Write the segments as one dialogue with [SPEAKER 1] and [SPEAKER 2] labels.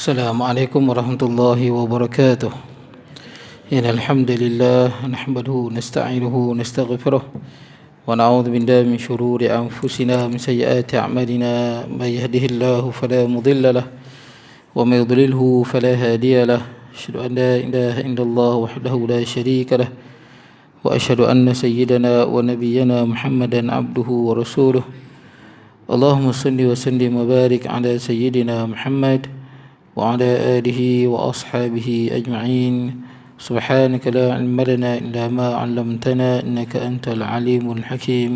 [SPEAKER 1] السلام عليكم ورحمة الله وبركاته. إن الحمد لله نحمده ونستعينه ونستغفره ونعوذ بالله من شرور أنفسنا ومن سيئات أعمالنا. من يهده الله فلا مضل له ومن يضلله فلا هادي له. أشهد أن لا إله إلا الله وحده لا شريك له وأشهد أن سيدنا ونبينا محمدا عبده ورسوله. اللهم صل وسلم وبارك على سيدنا محمد وعلى آله وأصحابه أجمعين. سبحانك لا علم لنا إلا ما علمتنا إنك أنت العليم الحكيم.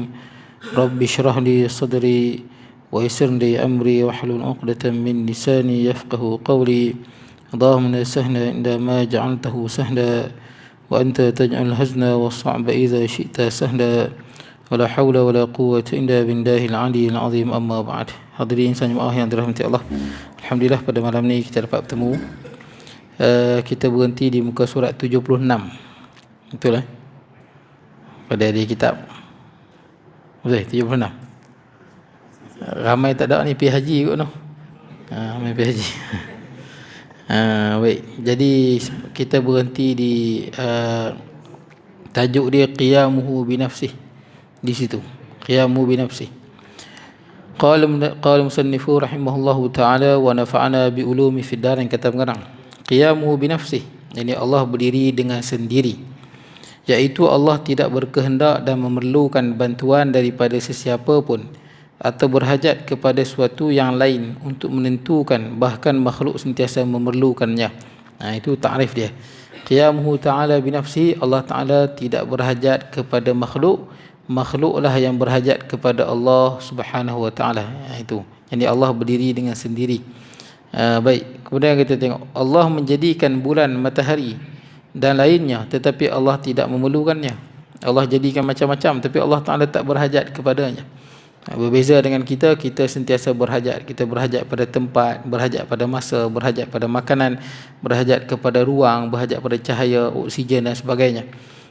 [SPEAKER 1] رب اشرح لي صدري ويسر لي أمري واحلل عقدة من لساني يفقه قولي. اللهم لا سهل إلا ما جعلته سهلا وأنت تجعل الحزن والصعب إذا شئت سهلا. ولا حول ولا قوة إلا بالله العلي العظيم. أما بعد. Hadirin insan jemaah yang dirahmati Allah, alhamdulillah pada malam ni kita dapat bertemu. Kita berhenti di muka surat 76. Betul pada di kitab. Betul 76. Ramai tak ada ni pergi haji kot noh. Ramai pergi haji. Baik. Jadi kita berhenti di tajuk dia qiyamuhu binafsih. Di situ qiyamuhu binafsih. Qala musannifu rahimahullahu ta'ala wa nafa'ana bi ulumi fid darin. Kata pengarang, qiyamuhu binafsih, yani Allah berdiri dengan sendiri, iaitu Allah tidak berkehendak dan memerlukan bantuan daripada sesiapa pun atau berhajat kepada suatu yang lain untuk menentukan, bahkan makhluk sentiasa memerlukannya. Itu takrif dia. Qiyamuhu ta'ala binafsih, Allah Ta'ala tidak berhajat kepada makhluk, makhluklah yang berhajat kepada Allah Subhanahu wa taala. Itu. Jadi Allah berdiri dengan sendiri. Baik. Kemudian kita tengok Allah menjadikan bulan, matahari dan lainnya, tetapi Allah tidak memerlukannya. Allah jadikan macam-macam tapi Allah Taala tak berhajat kepadanya. Berbeza dengan kita sentiasa berhajat. Kita berhajat pada tempat, berhajat pada masa, berhajat pada makanan, berhajat kepada ruang, berhajat pada cahaya, oksigen dan sebagainya.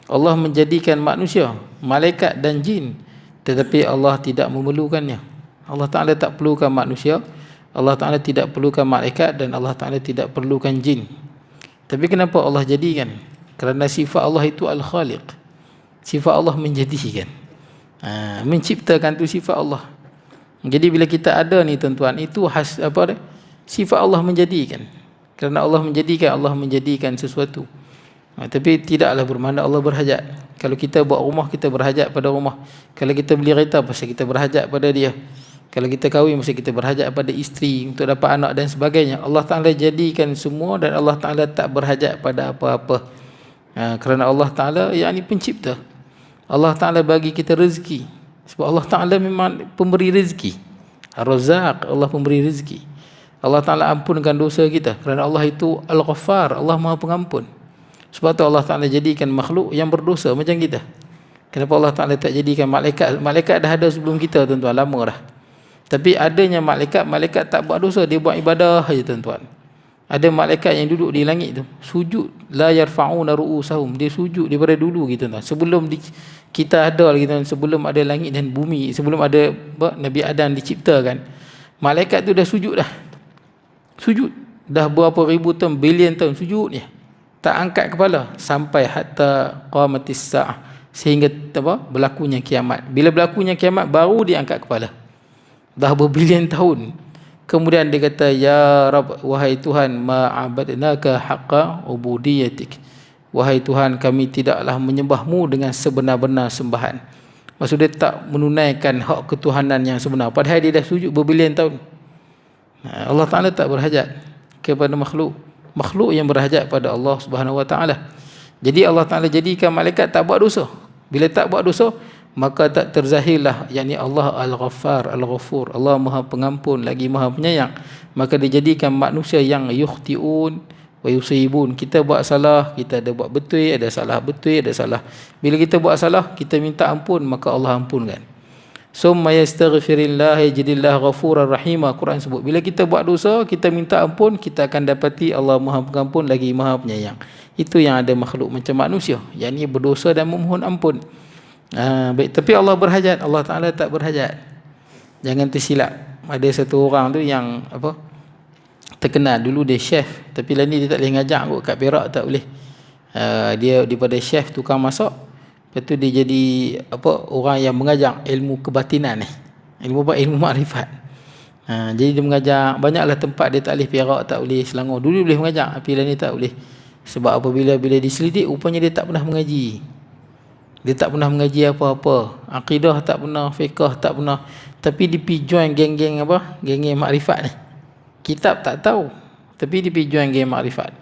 [SPEAKER 1] Allah menjadikan manusia, malaikat dan jin, tetapi Allah tidak memerlukannya. Allah Ta'ala tak perlukan manusia, Allah Ta'ala tidak perlukan malaikat, dan Allah Ta'ala tidak perlukan jin. Tapi kenapa Allah jadikan? Kerana sifat Allah itu Al-Khaliq. Sifat Allah menjadikan, menciptakan tu sifat Allah. Jadi bila kita ada ni tuan-tuan, itu sifat Allah menjadikan. Kerana Allah menjadikan sesuatu. Tapi tidaklah bermakna Allah berhajat. Kalau kita buat rumah, kita berhajat pada rumah. Kalau kita beli kereta, pasal kita berhajat pada dia. Kalau kita kahwin, pasal kita berhajat pada isteri untuk dapat anak dan sebagainya. Allah Ta'ala jadikan semua dan Allah Ta'ala tak berhajat pada apa-apa. Kerana Allah Ta'ala yakni pencipta. Allah Ta'ala bagi kita rezeki. Sebab Allah Ta'ala memang pemberi rezeki. Ar-Razzaq, Allah pemberi rezeki. Allah Ta'ala ampunkan dosa kita. Kerana Allah itu Al-Ghaffar, Allah Maha Pengampun. Sebab tu Allah Ta'ala jadikan makhluk yang berdosa macam kita. Kenapa Allah Ta'ala tak jadikan malaikat? Malaikat dah ada sebelum kita tuan-tuan, lama dah. Tapi adanya malaikat tak buat dosa, dia buat ibadah saja tuan-tuan. Ada malaikat yang duduk di langit tu, sujud, la yarfa'una ru'usahum, dia sujud daripada dulu gitu tuan. Sebelum kita ada lagi tuan, sebelum ada langit dan bumi, sebelum ada Nabi Adam diciptakan, malaikat tu dah sujud dah. Sujud dah berapa ribu tahun, bilion tahun sujud ni. Tak angkat kepala sampai hatta qamatis sa'ah, sehingga berlakunya kiamat. Bila berlakunya kiamat baru dia angkat kepala. Dah berbilion tahun. Kemudian dia kata, ya Rabb, wahai Tuhan, ma'abadnaka haqqa ubudiyatik. Wahai Tuhan, kami tidaklah menyembahmu dengan sebenar-benar sembahan. Maksud dia tak menunaikan hak ketuhanan yang sebenar, padahal dia dah sujud berbilion tahun. Allah Ta'ala tak berhajat kepada makhluk yang berhajat pada Allah Subhanahu wa taala. Jadi Allah Taala jadikan malaikat tak buat dosa. Bila tak buat dosa, maka tak terzahirlah yakni Allah Al-Ghaffar, Al-Ghafur, Allah Maha Pengampun lagi Maha Penyayang. Maka dijadikan manusia yang yukhtiun wa yusibun. Kita buat salah, kita ada buat betul, ada salah betul, ada salah. Bila kita buat salah, kita minta ampun, maka Allah ampunkan. Summa yastaghfirillah yajidillah ghafurar rahima. Quran sebut bila kita buat dosa, kita minta ampun, kita akan dapati Allah Maha Pengampun lagi Maha Penyayang. Itu yang ada makhluk macam manusia, yakni berdosa dan memohon ampun. Baik, tapi Allah berhajat, Allah Ta'ala tak berhajat. Jangan tersilap. Ada satu orang tu yang terkenal. Dulu dia chef, tapi lah ni dia tak boleh ngajak kot kat Perak, tak boleh. Dia daripada chef tukang masak, lepas tu dia jadi orang yang mengajar ilmu kebatinan ni, ilmu makrifat. Jadi dia mengajar banyaklah tempat. Dia tak boleh Perak, tak boleh Selangor. Dulu boleh mengajar, tapi lah ni tak boleh. Sebab apabila diselidik, rupanya dia tak pernah mengaji. Dia tak pernah mengaji apa-apa, akidah tak pernah, fiqh tak pernah, tapi dia pergi join geng-geng geng-geng makrifat ni. Kitab tak tahu, tapi dia pergi join geng makrifat.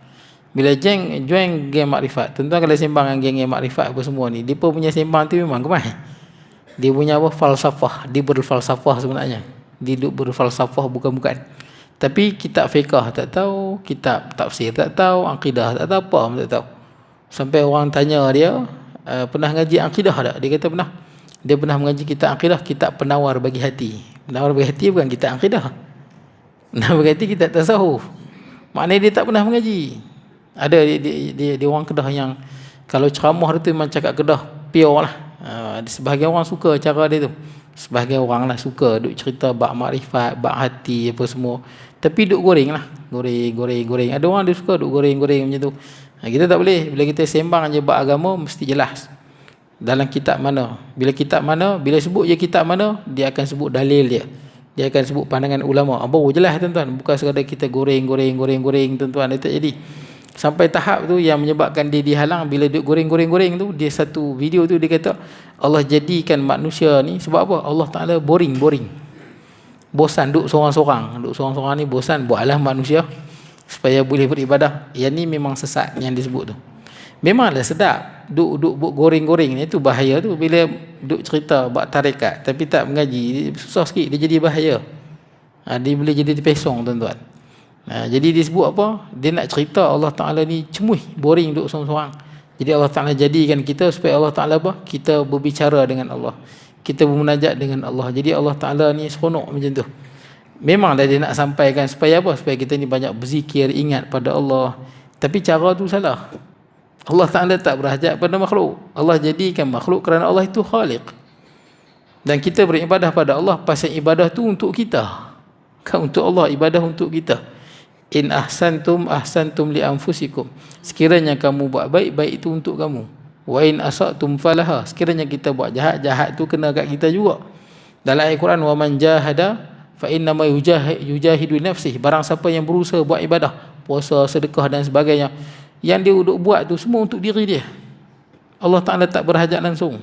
[SPEAKER 1] Bila join geng makrifat, tuan-tuan kalau sembang dengan geng makrifat apa semua ni, depa punya sembang tu memang kemai. Dia punya falsafah, dia berfalsafah sebenarnya. Dia duk berfalsafah bukan-bukan. Tapi kitab fiqh tak tahu, kitab tafsir tak tahu, akidah tak tahu, apa pun tak tahu. Sampai orang tanya dia, pernah ngaji akidah tak? Dia kata pernah. Dia pernah mengaji kitab akidah, kitab penawar bagi hati. Penawar bagi hati bukan kitab akidah. Penawar bagi hati kitab tasawuf. Maknanya dia tak pernah mengaji. Ada dia orang Kedah yang kalau ceramah dia tu memang cakap Kedah pure lah. Sebahagian orang suka cara dia tu. Sebahagian orang lah suka duk cerita bab makrifat, bab hati apa semua. Tapi duk goreng lah. Goreng. Ada orang dia suka duk goreng macam tu. Kita tak boleh. Bila kita sembang je bab agama, mesti jelas dalam kitab mana. Bila sebut je kitab mana, dia akan sebut dalil dia. Dia akan sebut pandangan ulama. Baru jelas tuan-tuan. Bukan sekadar kita goreng tuan-tuan. Dia tak jadi. Sampai tahap tu yang menyebabkan dia dihalang. Bila dia goreng tu, dia satu video tu dia kata Allah jadikan manusia ni sebab apa? Allah Ta'ala boring. Bosan duk seorang-seorang ni bosan. Buatlah manusia supaya boleh beribadah. Yang ni memang sesat yang disebut tu. Memanglah sedap duk goreng ni, tu bahaya tu. Bila duk cerita bab tarekat tapi tak mengaji, susah sikit, dia jadi bahaya. Dia boleh jadi terpesong tuan-tuan. Jadi dia sebut apa? Dia nak cerita Allah Ta'ala ni cemuih, boring duk seorang-seorang. Jadi Allah Ta'ala jadikan kita supaya Allah Ta'ala apa? Kita berbicara dengan Allah, kita bermunajat dengan Allah. Jadi Allah Ta'ala ni seronok macam tu. Memanglah dia nak sampaikan supaya apa? Supaya kita ni banyak berzikir, ingat pada Allah. Tapi cara tu salah. Allah Ta'ala tak berhajat pada makhluk. Allah jadikan makhluk kerana Allah itu khaliq. Dan kita beribadah pada Allah, pasal ibadah tu untuk kita. Kan untuk Allah, ibadah untuk kita. In ahsantum li anfusikum. Sekiranya kamu buat baik, baik itu untuk kamu. Wa in asatum falaha. Sekiranya kita buat jahat, jahat tu kena kat kita juga. Dalam ayat Quran, wa man jahada fa innama yujahidu nafsihi. Barang siapa yang berusaha buat ibadah, puasa, sedekah dan sebagainya, yang dia duk buat tu semua untuk diri dia. Allah Ta'ala tak berhajat langsung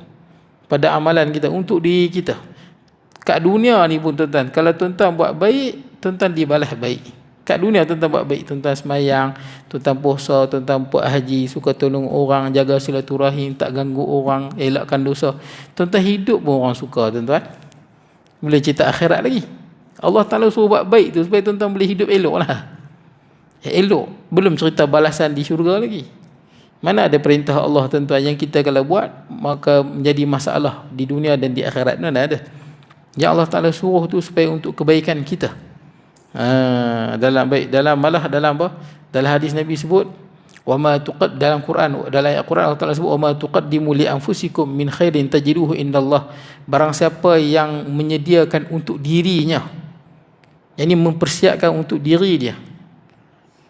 [SPEAKER 1] pada amalan kita, untuk diri kita. Kat dunia ni pun tuan-tuan, kalau tuan-tuan buat baik, tuan-tuan dibalas baik. Kat dunia tuan-tuan buat baik, tuan-tuan semayang, tuan-tuan puasa, tuan-tuan buat haji, suka tolong orang, jaga silaturahim, tak ganggu orang, elakkan dosa. Tuan-tuan hidup pun orang suka tuan-tuan. Boleh cerita akhirat lagi. Allah Ta'ala suruh buat baik tu supaya tuan-tuan boleh hidup elok lah. Elok. Belum cerita balasan di syurga lagi. Mana ada perintah Allah tuan-tuan yang kita kalau buat maka menjadi masalah di dunia dan di akhirat. Mana ada. Yang Allah Ta'ala suruh tu supaya untuk kebaikan kita. Dalam hadis Nabi sebut dalam Quran, dalam ayat Quran Allah Ta'ala sebut wa ma tuqaddimu li anfusikum min khairin tajiduhu indallah. Barang siapa yang menyediakan untuk dirinya, yang ini mempersiapkan untuk diri dia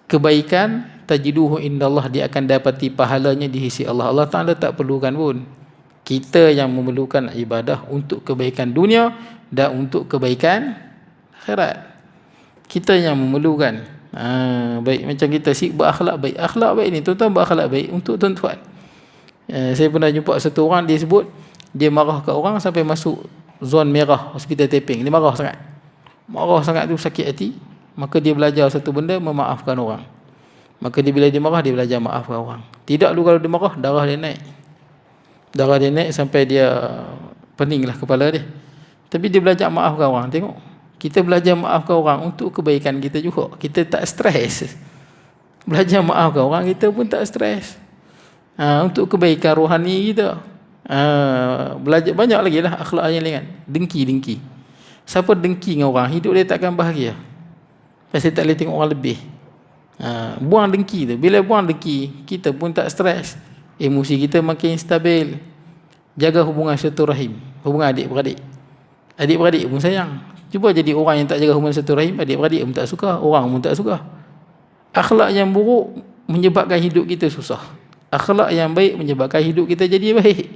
[SPEAKER 1] kebaikan, tajiduhu indallah, dia akan dapati pahalanya di sisi Allah. Allah Ta'ala tak perlukan pun. Kita yang memerlukan ibadah untuk kebaikan dunia dan untuk kebaikan akhirat. Kita yang memerlukan. Baik, macam kita berakhlak baik. Akhlak baik ni, tuan-tuan berakhlak baik untuk tuan-tuan. Saya pernah jumpa satu orang, dia sebut dia marah kat orang sampai masuk zon merah hospital Teping. Dia marah sangat tu, sakit hati. Maka dia belajar satu benda, memaafkan orang. Maka bila dia marah, dia belajar maafkan orang. Tidak dulu kalau dia marah, darah dia naik sampai dia peninglah kepala dia. Tapi dia belajar maafkan orang. Tengok, kita belajar maafkan orang untuk kebaikan kita juga. Kita tak stres. Belajar maafkan orang, kita pun tak stres. Untuk kebaikan rohani kita. Belajar banyak lagi lah akhlak yang lain. Dengki. Siapa dengki dengan orang, hidup dia takkan bahagia. Pasal tak boleh tengok orang lebih. Buang dengki tu. Bila buang dengki, kita pun tak stres. Emosi kita makin stabil. Jaga hubungan silaturahim, hubungan adik-beradik. Adik-beradik pun sayang. Cuba jadi orang yang tak jaga hubungan silaturahim, adik-beradik pun tak suka, orang pun tak suka. Akhlak yang buruk menyebabkan hidup kita susah. Akhlak yang baik menyebabkan hidup kita jadi baik.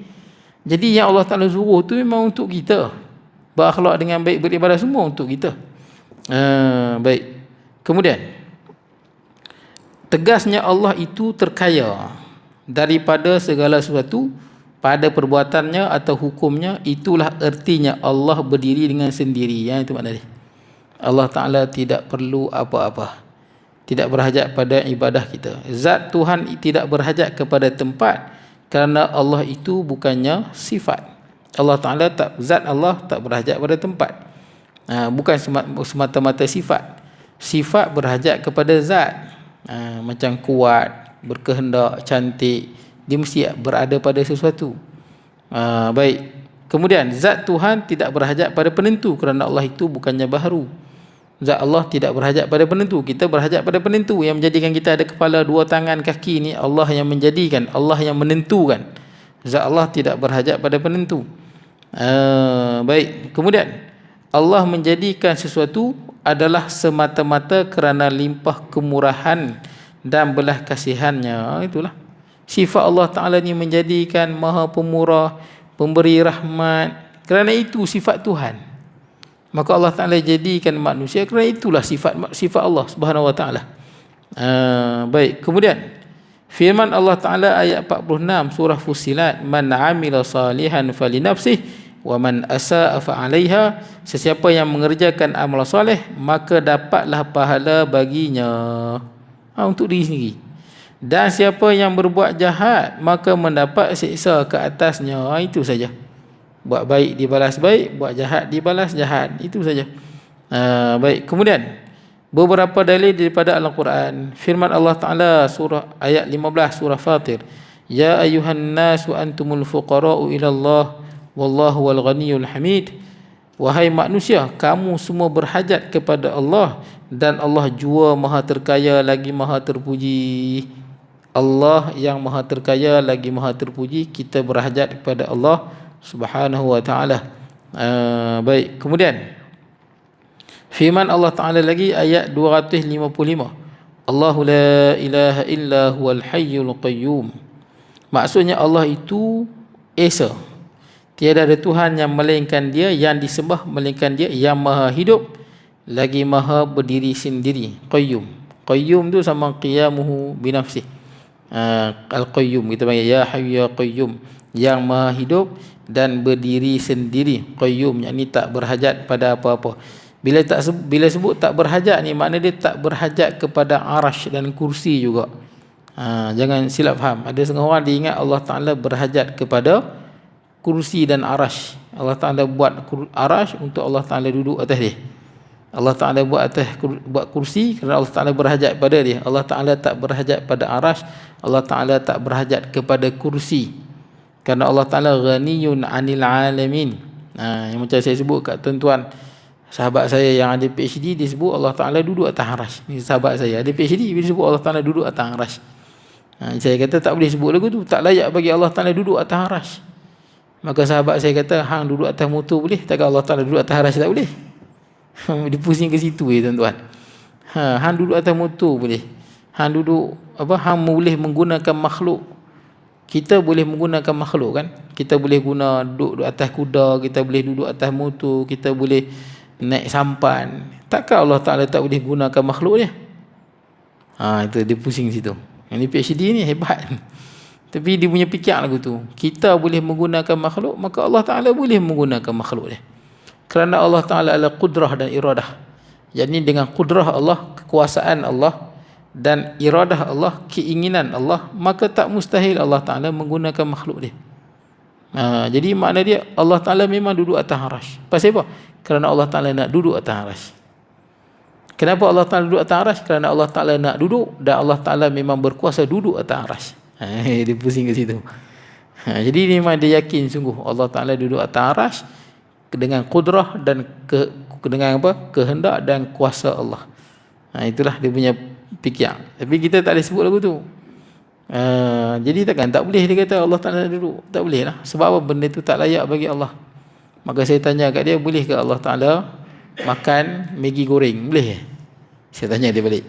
[SPEAKER 1] Jadi yang Allah Ta'ala suruh tu memang untuk kita. Berakhlak dengan baik, beribadah, semua untuk kita. Baik. Kemudian, tegasnya Allah itu terkaya daripada segala sesuatu pada perbuatannya atau hukumnya. Itulah ertinya Allah berdiri dengan sendiri. Yang itu maknanya Allah Ta'ala tidak perlu apa-apa, tidak berhajat pada ibadah kita. Zat Tuhan tidak berhajat kepada tempat, kerana Allah itu bukannya sifat. Allah Ta'ala zat Allah tak berhajat pada tempat. Bukan semata-mata sifat. Sifat berhajat kepada zat. Macam kuat, berkehendak, cantik, dia mesti berada pada sesuatu. Baik. Kemudian zat Tuhan tidak berhajat pada penentu, kerana Allah itu bukannya baharu. Zat Allah tidak berhajat pada penentu. Kita berhajat pada penentu. Yang menjadikan kita ada kepala, dua tangan, kaki, ni Allah yang menjadikan, Allah yang menentukan. Zat Allah tidak berhajat pada penentu. Baik. Kemudian Allah menjadikan sesuatu adalah semata-mata kerana limpah kemurahan dan belas kasihannya. Itulah sifat Allah Ta'ala ni, menjadikan maha pemurah, pemberi rahmat. Kerana itu sifat Tuhan. Maka Allah Ta'ala jadikan manusia, kerana itulah sifat Allah Subhanahu Wa Ta'ala. Baik. Kemudian firman Allah Ta'ala ayat 46 surah Fussilat, man amila salihan falinafsih wa man asa'a fa'alaiha. Sesiapa yang mengerjakan amal soleh, maka dapatlah pahala baginya, untuk diri sendiri. Dan siapa yang berbuat jahat, maka mendapat siksa ke atasnya. Itu saja. Buat baik dibalas baik, buat jahat dibalas jahat. Itu saja. Baik. Kemudian beberapa dalil daripada Al-Quran. Firman Allah Ta'ala surah ayat 15 surah Fatir, ya ayuhan nasu antumul fuqara'u ilallah wallahu wal ghaniyul hamid. Wahai manusia, kamu semua berhajat kepada Allah, dan Allah jua maha terkaya lagi maha terpuji. Allah yang maha terkaya lagi maha terpuji. Kita berhajat kepada Allah Subhanahu Wa Ta'ala. Baik. Kemudian firman Allah Ta'ala lagi ayat 255, Allahu la ilaha illa huwal hayyul qayyum. Maksudnya Allah itu esa, tiada ada Tuhan yang melainkan Dia, yang disembah melainkan Dia, yang maha hidup lagi maha berdiri sendiri. Qayyum. Qayyum tu sama qiyamuhu binafsih. Al-Qayyum kita panggil ya hayyu ya qayyum, yang maha hidup dan berdiri sendiri. Qayyum yakni tak berhajat pada apa-apa. Bila sebut tak berhajat ni, makna dia tak berhajat kepada arash dan kursi juga. Jangan silap faham. Ada setengah orang dia ingat Allah Ta'ala berhajat kepada kursi dan arash. Allah Ta'ala buat arash untuk Allah Ta'ala duduk atas dia. Allah Ta'ala buat kursi kerana Allah Ta'ala berhajat pada dia. Allah Ta'ala tak berhajat pada arash. Allah Ta'ala tak berhajat kepada kursi, kerana Allah Ta'ala ghaniyun 'anil 'alamin. Yang macam saya sebut kat tuan-tuan, sahabat saya yang ada PhD, dia sebut Allah Ta'ala duduk atas arash. Ni sahabat saya ada PhD, dia sebut Allah Ta'ala duduk atas arash. Saya kata tak boleh sebut lagu tu, tak layak bagi Allah Ta'ala duduk atas arash. Maka sahabat saya kata, hang duduk atas motor boleh, takkan Allah Ta'ala duduk atas arash tak boleh? Dia pusing ke situ tuan-tuan. Hang duduk atas motor boleh, hang duduk hang boleh menggunakan makhluk. Kita boleh menggunakan makhluk kan? Kita boleh duduk atas kuda, kita boleh duduk atas motor, kita boleh naik sampan. Takkan Allah Ta'ala tak boleh gunakan makhluk dia? Itu dia pusing situ. Yang ni PhD ni hebat. Tapi dia punya fikir lagu tu. Kita boleh menggunakan makhluk, maka Allah Ta'ala boleh menggunakan makhluk dia. Kerana Allah Ta'ala adalah kudrah dan iradah. Jadi dengan kudrah Allah, kekuasaan Allah, dan iradah Allah, keinginan Allah, maka tak mustahil Allah Ta'ala menggunakan makhluk dia. Jadi makna dia Allah Ta'ala memang duduk atas arash. Pasal apa? Kerana Allah Ta'ala nak duduk atas arash. Kenapa Allah Ta'ala duduk atas arash? Kerana Allah Ta'ala nak duduk, dan Allah Ta'ala memang berkuasa duduk atas arash. Dia pusing ke situ. Jadi memang dia yakin sungguh Allah Ta'ala duduk atas arash dengan kudrah dan dengan kehendak dan kuasa Allah. Itulah dia punya fikir. Tapi kita tak boleh sebut lagu tu. Jadi takkan tak boleh dia kata Allah Ta'ala duduk. Tak boleh lah. Sebab apa? Benda tu tak layak bagi Allah. Maka saya tanya kat dia, boleh ke Allah Ta'ala makan Maggi goreng? Boleh? Saya tanya dia balik.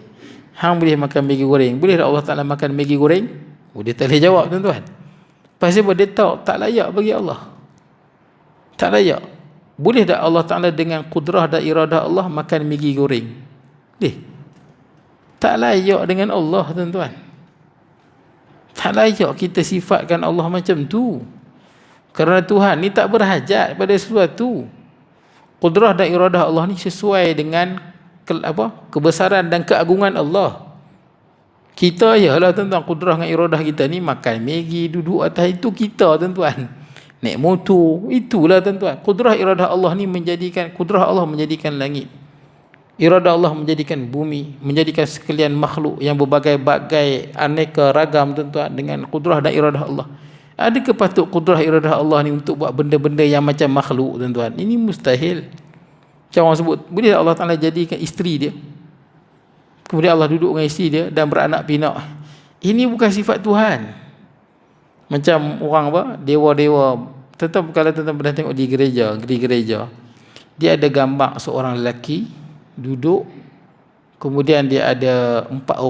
[SPEAKER 1] hang boleh makan Maggi goreng, boleh tak Allah Ta'ala makan Maggi goreng? Oh, dia tak boleh jawab tuan-tuan. Pasal apa? Dia tahu tak layak bagi Allah. Tak layak. Boleh tak Allah Ta'ala dengan kudrah dan iradah Allah makan Maggi goreng? Boleh. Tak layak dengan Allah tuan-tuan. Tak layak kita sifatkan Allah macam tu. Kerana Tuhan ni tak berhajat pada sesuatu. Kudrah dan iradah Allah ni sesuai dengan kebesaran dan keagungan Allah. Kita ialah tuan-tuan, kudrah dan iradah kita ni makan Maggi, duduk atas itu kita tuan-tuan. Naik motor, itulah tuan-tuan. Kudrah iradah Allah ni menjadikan, kudrah Allah menjadikan langit. Iradah Allah menjadikan bumi, menjadikan sekalian makhluk yang berbagai-bagai aneka ragam tuan-tuan dengan kudrah dan iradah Allah. Adakah patut kudrah iradah Allah ni untuk buat benda-benda yang macam makhluk tuan-tuan? Ini mustahil. Macam orang sebut, boleh Allah Ta'ala jadikan isteri dia, kemudian Allah duduk dengan isteri dia dan beranak pinak. Ini bukan sifat Tuhan. Macam orang dewa-dewa. Tetap kalau tuan-tuan pernah tengok di gereja, dia ada gambar seorang lelaki duduk, kemudian dia ada empat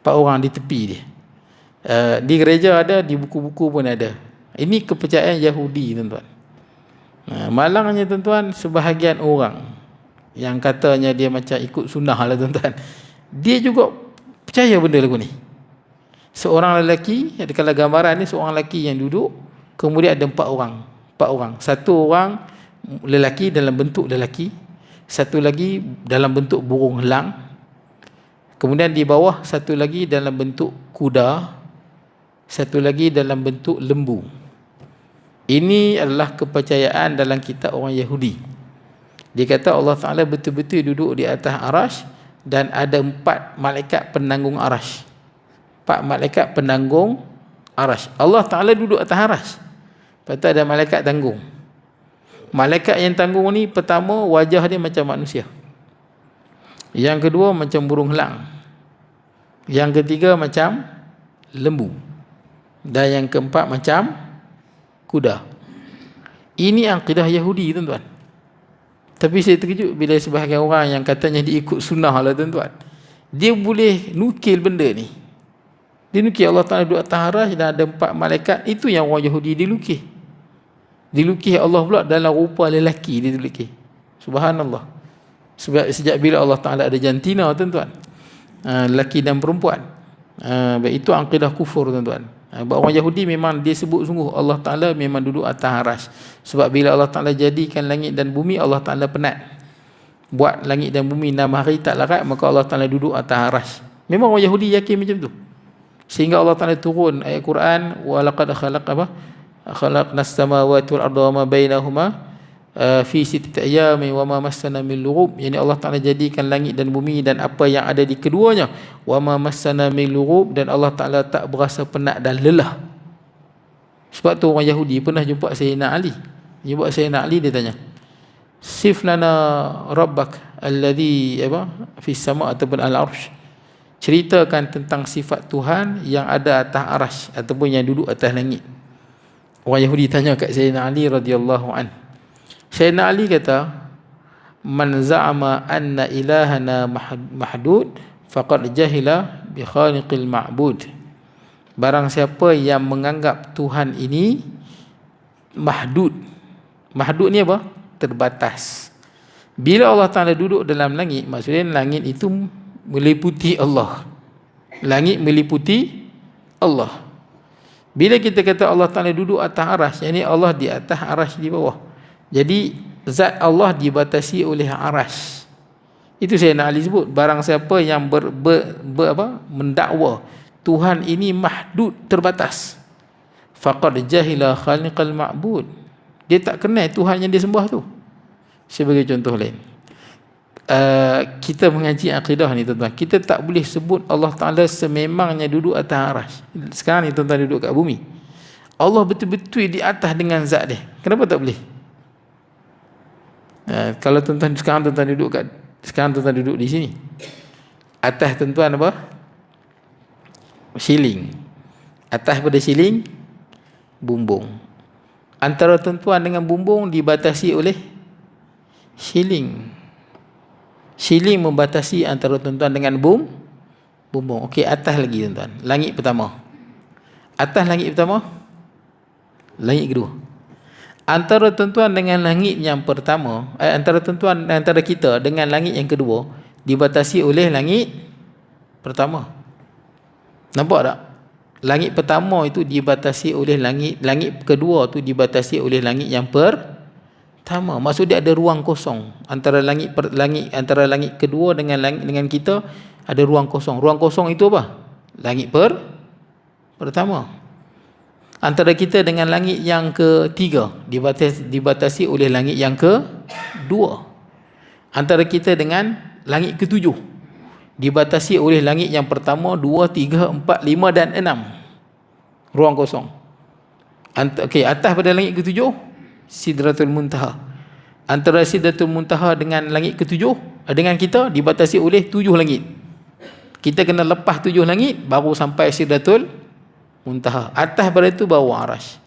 [SPEAKER 1] orang di tepi dia. Di gereja ada, di buku-buku pun ada. Ini kepercayaan Yahudi tuan-tuan. Malangnya tuan-tuan, sebahagian orang yang katanya dia macam ikut sunnah lah tuan-tuan, dia juga percaya benda lagu ni. Seorang lelaki, kalau gambaran ni seorang lelaki yang duduk, kemudian ada empat orang. Satu orang lelaki dalam bentuk lelaki, satu lagi dalam bentuk burung elang, kemudian di bawah satu lagi dalam bentuk kuda, satu lagi dalam bentuk lembu. Ini adalah kepercayaan dalam kitab orang Yahudi. Dia kata Allah Ta'ala betul-betul duduk di atas arash dan ada 4 malaikat penanggung arash. 4 malaikat penanggung arash. Allah Ta'ala duduk atas arash. Lepas tu ada malaikat tanggung. Malaikat yang tanggung ni, pertama wajah dia macam manusia. Yang kedua macam burung elang. Yang ketiga macam lembu. Dan yang keempat macam kuda. Ini akidah Yahudi tuan-tuan. Tapi saya terkejut bila sebahagian orang yang katanya dia ikut sunnah lah tuan-tuan, dia boleh nukil benda ni. Dia nukil Allah Ta'ala duduk atas arash dan ada 4 malaikat. Itu yang orang Yahudi dilukis. Dilukis Allah pula dalam rupa lelaki, dia dilukis. Subhanallah. Sebab sejak bila Allah Ta'ala ada jantina tuan-tuan, lelaki dan perempuan, itu akidah kufur tuan-tuan. Orang Yahudi memang dia sebut sungguh Allah Ta'ala memang duduk atas arash. Sebab bila Allah Ta'ala jadikan langit dan bumi, Allah Ta'ala penat buat langit dan bumi 6 hari tak larat, maka Allah Ta'ala duduk atas arash. Memang orang Yahudi yakin macam tu. Sehingga Allah Ta'ala turun ayat Quran, wa laqad khalaqnas samawati wal arda wa ma bainahuma fi sittati ayamin wa ma massana min lughub. Yani Allah Ta'ala jadikan langit dan bumi dan apa yang ada di keduanya, wa ma massana min lughub, dan Allah Ta'ala tak berasa penat dan lelah. Sebab tu orang Yahudi pernah jumpa Sayyidina Ali. Dia tanya, sif lana rabbak alladhi fi sama' ataupun al-arsh. Ceritakan tentang sifat Tuhan yang ada atas arash ataupun yang duduk atas langit. Orang Yahudi tanya kat Sayyidina Ali radhiyallahu an. Sayyidina Ali kata, man za'ama anna ilahana mahdud faqad jahila bi khaliqil ma'bud. Barang siapa yang menganggap Tuhan ini mahdud. Mahdud ni apa? Terbatas. Bila Allah Ta'ala duduk dalam langit, maksudnya langit itu meliputi Allah. Langit meliputi Allah. Bila kita kata Allah Ta'ala duduk atas arash, yakni Allah di atas, arash di bawah. Jadi zat Allah dibatasi oleh arash. Itu saya nak sebut, barang siapa yang mendakwa Tuhan ini mahdud, terbatas, faqad jahila khaliqal ma'bud. Dia tak kenal Tuhan yang dia sembah tu. Sebagai contoh lain, kita mengaji akidah ni tuan-tuan, kita tak boleh sebut Allah Ta'ala sememangnya duduk atas arash. Sekarang ni tuan-tuan duduk kat bumi, Allah betul-betul di atas dengan zat dia. Kenapa tak boleh? Kalau tuan-tuan sekarang tuan-tuan duduk di sini, atas tuan-tuan apa? Siling. Atas pada siling bumbung. Antara tuan-tuan dengan bumbung dibatasi oleh siling. Ceiling membatasi antara tuan-tuan dengan bumbung. Okey, atas lagi tuan-tuan. Langit pertama. Atas langit pertama. Langit kedua. Antara tuan-tuan dengan langit yang pertama, antara kita dengan langit yang kedua dibatasi oleh langit pertama. Nampak tak? Langit pertama itu dibatasi oleh langit kedua tu dibatasi oleh langit yang pertama. Maksud dia ada ruang kosong antara langit kedua dengan kita, ada ruang kosong. Ruang kosong itu apa? Langit pertama. Antara kita dengan langit yang ketiga dibatasi oleh langit yang kedua. Antara kita dengan langit ketujuh dibatasi oleh langit yang pertama, 2, 3, 4, 5 dan 6. Ruang kosong. Okey, atas pada langit ketujuh Sidratul Muntaha. Antara Sidratul Muntaha dengan langit ketujuh dengan kita dibatasi oleh 7 langit. Kita kena lepas 7 langit baru sampai Sidratul Muntaha. Atas pada itu baru Arash.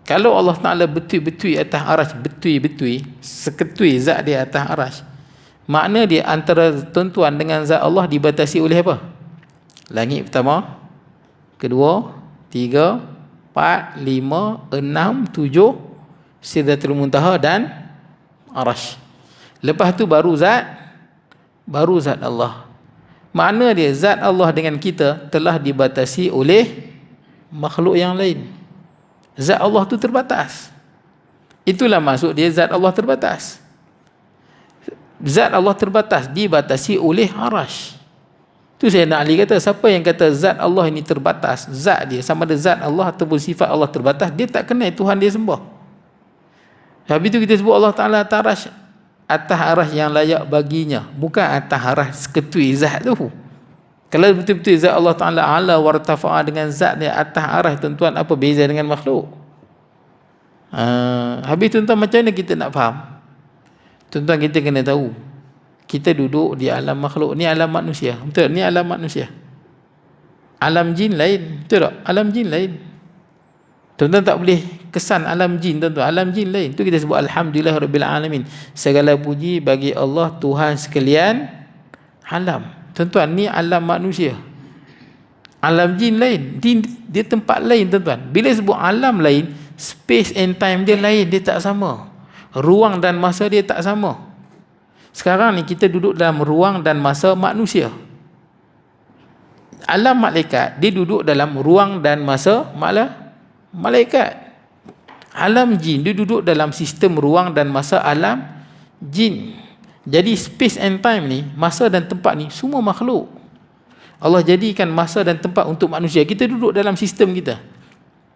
[SPEAKER 1] Kalau Allah Ta'ala betul-betul atas Arash, betul-betul seketui zat dia atas Arash, makna dia antara tuan-tuan dengan zat Allah dibatasi oleh apa? Langit pertama, kedua, 3, 4, 5, 6, 7 Sidratul Muntaha dan Arash. Lepas tu baru zat Allah. Makna dia zat Allah dengan kita telah dibatasi oleh makhluk yang lain. Zat Allah tu terbatas. Itulah maksud dia zat Allah terbatas. Zat Allah terbatas dibatasi oleh Arash. Tu Sayyidina Ali kata, siapa yang kata zat Allah ini terbatas, zat dia sama ada zat Allah ataupun sifat Allah terbatas, dia tak kenal Tuhan dia sembah. Habis tu kita sebut Allah Ta'ala atas Arash yang layak baginya, bukan atas Arash seketui zat tu. Kalau betul-betul zat Allah Ta'ala ala wartafa'a dengan zat dia atas Arash, tuan-tuan, apa beza dengan makhluk? Habis tuan-tuan, macam mana kita nak faham? Tuan-tuan, kita kena tahu kita duduk di alam makhluk. Ni alam manusia, betul? Ni alam manusia. Alam jin lain, betul tak? Alam jin lain. Tuan-tuan tak boleh kesan alam jin, tuan-tuan. Alam jin lain. Tu kita sebut Alhamdulillah Rabbil Alamin. Segala puji bagi Allah Tuhan sekalian alam. Tuan-tuan, ni alam manusia. Alam jin lain. Dia tempat lain, tuan-tuan. Bila sebut alam lain, space and time dia lain, dia tak sama. Ruang dan masa dia tak sama. Sekarang ni kita duduk dalam ruang dan masa manusia. Alam malaikat, dia duduk dalam ruang dan masa malaikat. Alam jin, dia duduk dalam sistem ruang dan masa alam jin. Jadi space and time ni, masa dan tempat ni, semua makhluk. Allah jadikan masa dan tempat untuk manusia. Kita duduk dalam sistem kita.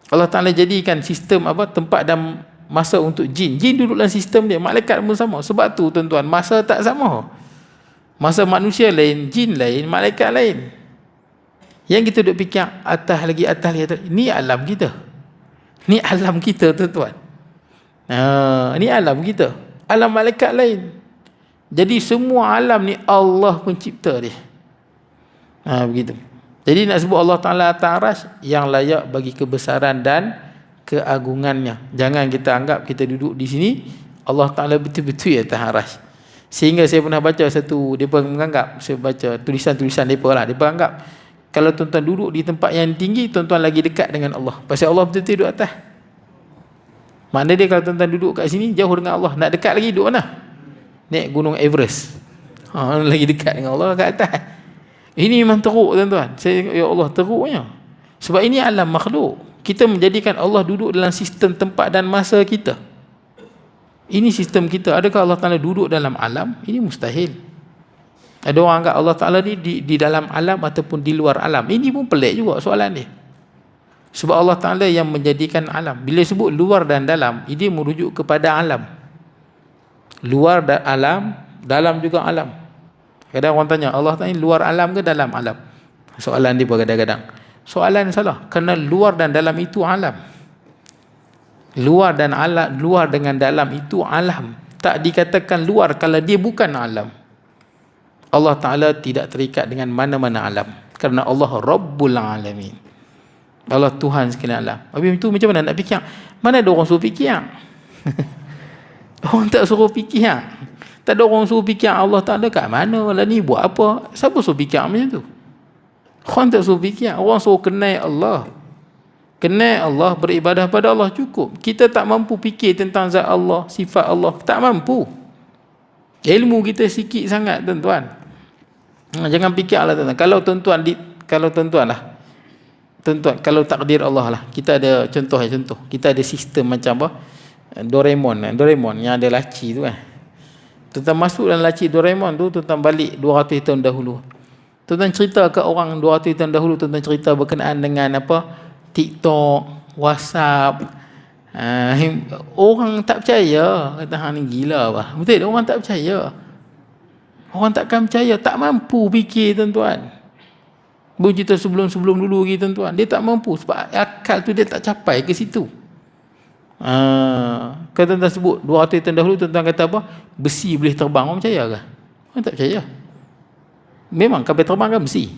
[SPEAKER 1] Allah Ta'ala jadikan sistem tempat dan masa untuk jin. Jin duduk dalam sistem dia. Malaikat pun sama. Sebab tu tuan-tuan, masa tak sama. Masa manusia lain, jin lain, malaikat lain. Yang kita duduk fikir atas lagi. Ni alam kita. Ni alam kita, tuan-tuan. Ni alam kita. Alam malaikat lain. Jadi semua alam ni Allah pencipta dia. Begitu. Jadi nak sebut Allah Ta'ala atas Arash yang layak bagi kebesaran dan keagungannya. Jangan kita anggap kita duduk di sini, Allah Ta'ala betul-betul atas Arash. Sehingga saya pernah baca satu, mereka menganggap, saya baca tulisan-tulisan mereka lah, mereka anggap kalau tuan-tuan duduk di tempat yang tinggi, tuan-tuan lagi dekat dengan Allah. Pasal Allah betul-betul duduk atas. Makna dia kalau tuan-tuan duduk kat sini, jauh dengan Allah. Nak dekat lagi, duduk mana? Naik gunung Everest. Lagi dekat dengan Allah kat atas. Ini memang teruk, tuan-tuan. Ya Allah, teruknya. Sebab ini alam makhluk. Kita menjadikan Allah duduk dalam sistem tempat dan masa kita. Ini sistem kita. Adakah Allah Ta'ala duduk dalam alam? Ini mustahil. Ada orang anggap Allah Ta'ala ni di dalam alam ataupun di luar alam. Ini pun pelik juga soalan dia. Sebab Allah Ta'ala yang menjadikan alam. Bila sebut luar dan dalam, ini merujuk kepada alam. Luar dan alam, dalam juga alam. Kadang orang tanya, Allah Ta'ala luar alam ke dalam alam? Soalan dia kadang-kadang. Soalan salah. Kerana luar dan dalam itu alam. Luar dan alam, luar dengan dalam itu alam. Tak dikatakan luar kalau dia bukan alam. Allah Ta'ala tidak terikat dengan mana-mana alam. Kerana Allah Rabbul Alamin. Allah Tuhan sekalian alam. Habis itu macam mana nak fikir? Mana ada orang suruh fikir? Orang tak suruh fikir. Tak ada orang suruh fikir Allah tak ada kat mana lah ni, buat apa? Siapa suruh fikir macam tu? Orang tak suruh fikir, orang suruh kenal Allah. Kenal Allah, beribadah pada Allah, cukup. Kita tak mampu fikir tentang zat Allah, sifat Allah, tak mampu. Ilmu kita sikit sangat tuan-tuan. Jangan fikirlah tuan-tuan. Kalau takdir Allah lah, kita ada contoh. Kita ada sistem macam apa? Doraemon yang ada laci tu kan. Tuan-tuan masuk dalam laci Doraemon tu, tuan-tuan balik 200 tahun dahulu. Tuan-tuan cerita ke orang 200 tahun dahulu, tuan-tuan cerita berkenaan dengan apa? TikTok, WhatsApp. Orang tak percaya, kata hang ni gila apa. Betul, orang tak percaya. Orang takkan percaya, tak mampu fikir tuan-tuan. Bercerita sebelum dulu lagi tuan-tuan, dia tak mampu sebab akal tu dia tak capai ke situ. Kalau tuan-tuan sebut 200 tahun dahulu, tuan-tuan kata apa? Besi boleh terbang, orang percaya ke? Orang tak percaya. Memang kapal terbang kan besi.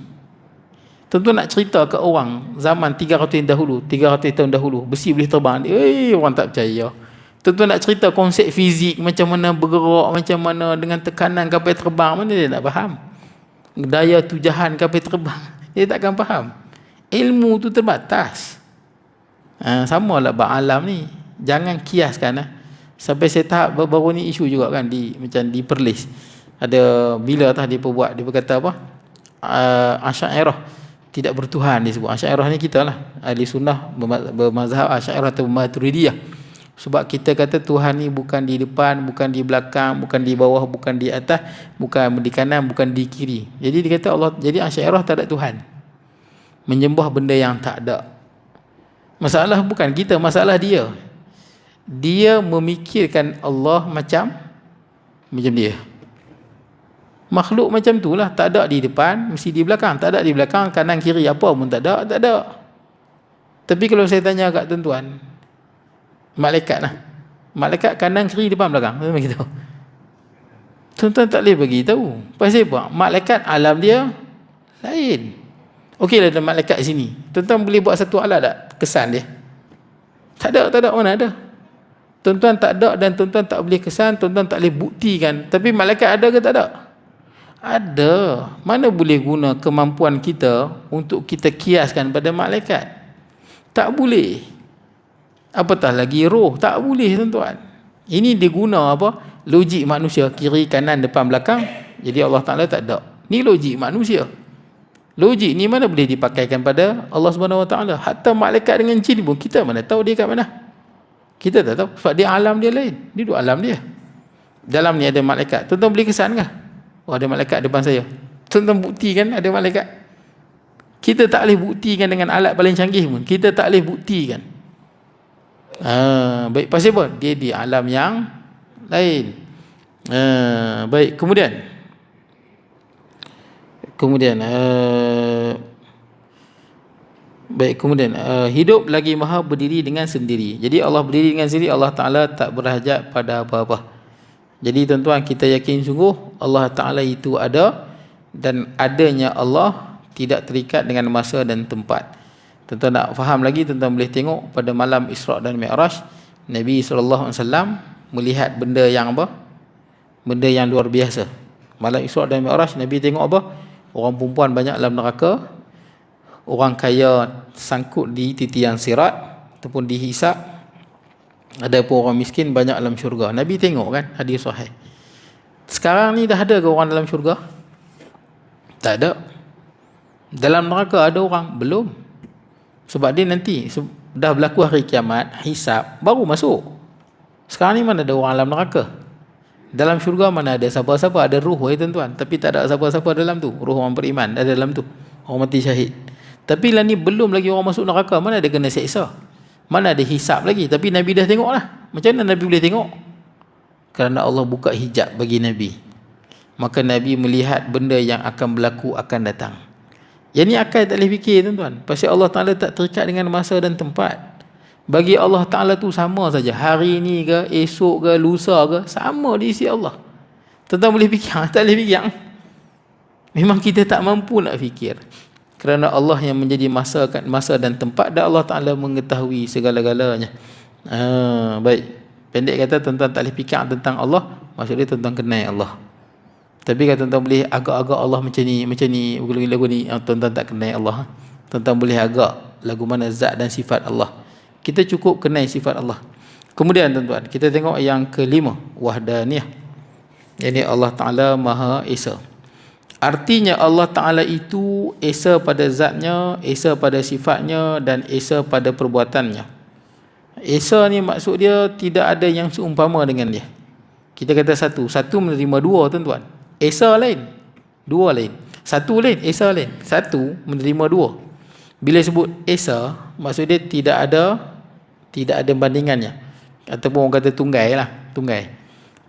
[SPEAKER 1] Tuan-tuan nak cerita ke orang zaman 300 tahun dahulu, besi boleh terbang, orang tak percaya. Tuan-tuan nak cerita konsep fizik, macam mana bergerak, macam mana dengan tekanan kapal terbang, mana dia nak faham? Daya tujahan kapal terbang, dia takkan faham. Ilmu tu terbatas. Sama lah alam ni. Jangan kiaskan Sampai saya tahap baru ni isu juga kan, macam di Perlis. Ada bila dia buat, dia berkata apa? Asy'ariyah tidak bertuhan disebut. Asy'ariyah ni kita lah, ahli sunnah bermazhab Asy'ariyah atau Maturidiyah. Sebab kita kata Tuhan ni bukan di depan, bukan di belakang, bukan di bawah, bukan di atas, bukan di kanan, bukan di kiri. Jadi dia kata Allah, jadi Asy'ariyah tak ada Tuhan. Menyembah benda yang tak ada. Masalah bukan kita, masalah dia. Dia memikirkan Allah macam dia. Makhluk macam tu lah, tak ada di depan, mesti di belakang. Tak ada di belakang, kanan kiri apa pun tak ada. Tapi kalau saya tanya kat tuan-tuan, malaikat malaikat kanan kiri depan belakang, begitu. Tuan-tuan tak boleh bagi tahu. Pasal apa? Malaikat alam dia lain. Okeylah ada malaikat sini. Tuan-tuan boleh buat satu alat tak kesan dia? Tak ada, mana ada. Tuan-tuan tak ada dan tuan-tuan tak boleh kesan, tuan-tuan tak boleh buktikan. Tapi malaikat ada ke tak ada? Ada. Mana boleh guna kemampuan kita untuk kita kiaskan pada malaikat? Tak boleh. Apatah lagi roh, tak boleh tuan-tuan. Ini diguna apa? Logik manusia, kiri, kanan, depan, belakang. Jadi Allah Ta'ala tak ada. Ni logik manusia. Logik ni mana boleh dipakaikan pada Allah Subhanahu Wa Ta'ala? Hatta malaikat dengan jin pun kita mana tahu dia kat mana? Kita tak tahu. Sebab dia alam dia lain. Dia duduk alam dia. Dalam ni ada malaikat. Tuan-tuan boleh kesan ke? Oh, ada malaikat depan saya. Tuan-tuan buktikan ada malaikat. Kita tak boleh buktikan dengan alat paling canggih pun. Kita tak boleh buktikan. Baik, pasal apa? Dia di alam yang lain. Baik, kemudian hidup lagi maha berdiri dengan sendiri. Jadi Allah berdiri dengan sendiri, Allah Ta'ala tak berhajat pada apa-apa. Jadi tuan-tuan, kita yakin sungguh Allah Ta'ala itu ada, dan adanya Allah tidak terikat dengan masa dan tempat. Tuan-tuan nak faham lagi, tuan-tuan boleh tengok pada malam Isra' dan Mi'raj, Nabi SAW melihat benda yang apa? Benda yang luar biasa. Malam Isra' dan Mi'raj, Nabi tengok apa? Orang perempuan banyak dalam neraka, orang kaya sangkut di titian sirat ataupun dihisap, ada pun orang miskin banyak dalam syurga. Nabi tengok kan, hadis sahih. Sekarang ni dah ada ke orang dalam syurga? Tak ada. Dalam neraka ada orang? Belum. Sebab dia nanti dah berlaku hari kiamat, hisap, baru masuk. Sekarang ni mana ada orang dalam neraka? Dalam syurga mana ada siapa-siapa? Ada ruh tuan-tuan, tapi tak ada siapa-siapa dalam tu. Ruh orang beriman ada dalam tu, orang mati syahid. Tapi lah ni belum lagi orang masuk neraka, mana ada kena seksa, mana ada hisap lagi. Tapi Nabi dah tengok lah. Macam mana Nabi boleh tengok? Kerana Allah buka hijab bagi Nabi. Maka Nabi melihat benda yang akan berlaku, akan datang. Yang ni akal tak boleh fikir tuan-tuan. Pasal Allah Ta'ala tak terikat dengan masa dan tempat. Bagi Allah Ta'ala tu sama saja. Hari ni ke, esok ke, lusa ke, sama di sisi Allah. Tuan-tuan boleh fikir? Tak boleh fikir. Memang kita tak mampu nak fikir. Kerana Allah yang menjadi masa dan tempat, dan Allah Ta'ala mengetahui segala-galanya. Baik. Pendek kata, tuan-tuan tak boleh fikir tentang Allah. maksud dia tuan-tuan kenal Allah. Tapi kalau tuan-tuan boleh agak-agak Allah macam ni lagu ni, tuan-tuan tak kenal Allah. Tuan-tuan boleh agak lagu mana zat dan sifat Allah. Kita cukup kenal sifat Allah. Kemudian tuan-tuan, kita tengok yang kelima, wahdaniyah. Ini Allah Ta'ala Maha Esa. Artinya Allah Ta'ala itu esa pada zatnya, esa pada sifatnya, dan esa pada perbuatannya. Esa ni maksud dia tidak ada yang seumpama dengan dia. Kita kata satu menerima dua tuan-tuan. Esa lain, dua lain. Satu lain, esa lain. Satu menerima dua. Bila sebut esa, maksud dia tidak ada bandingannya. Ataupun orang kata tunggai lah, tunggai.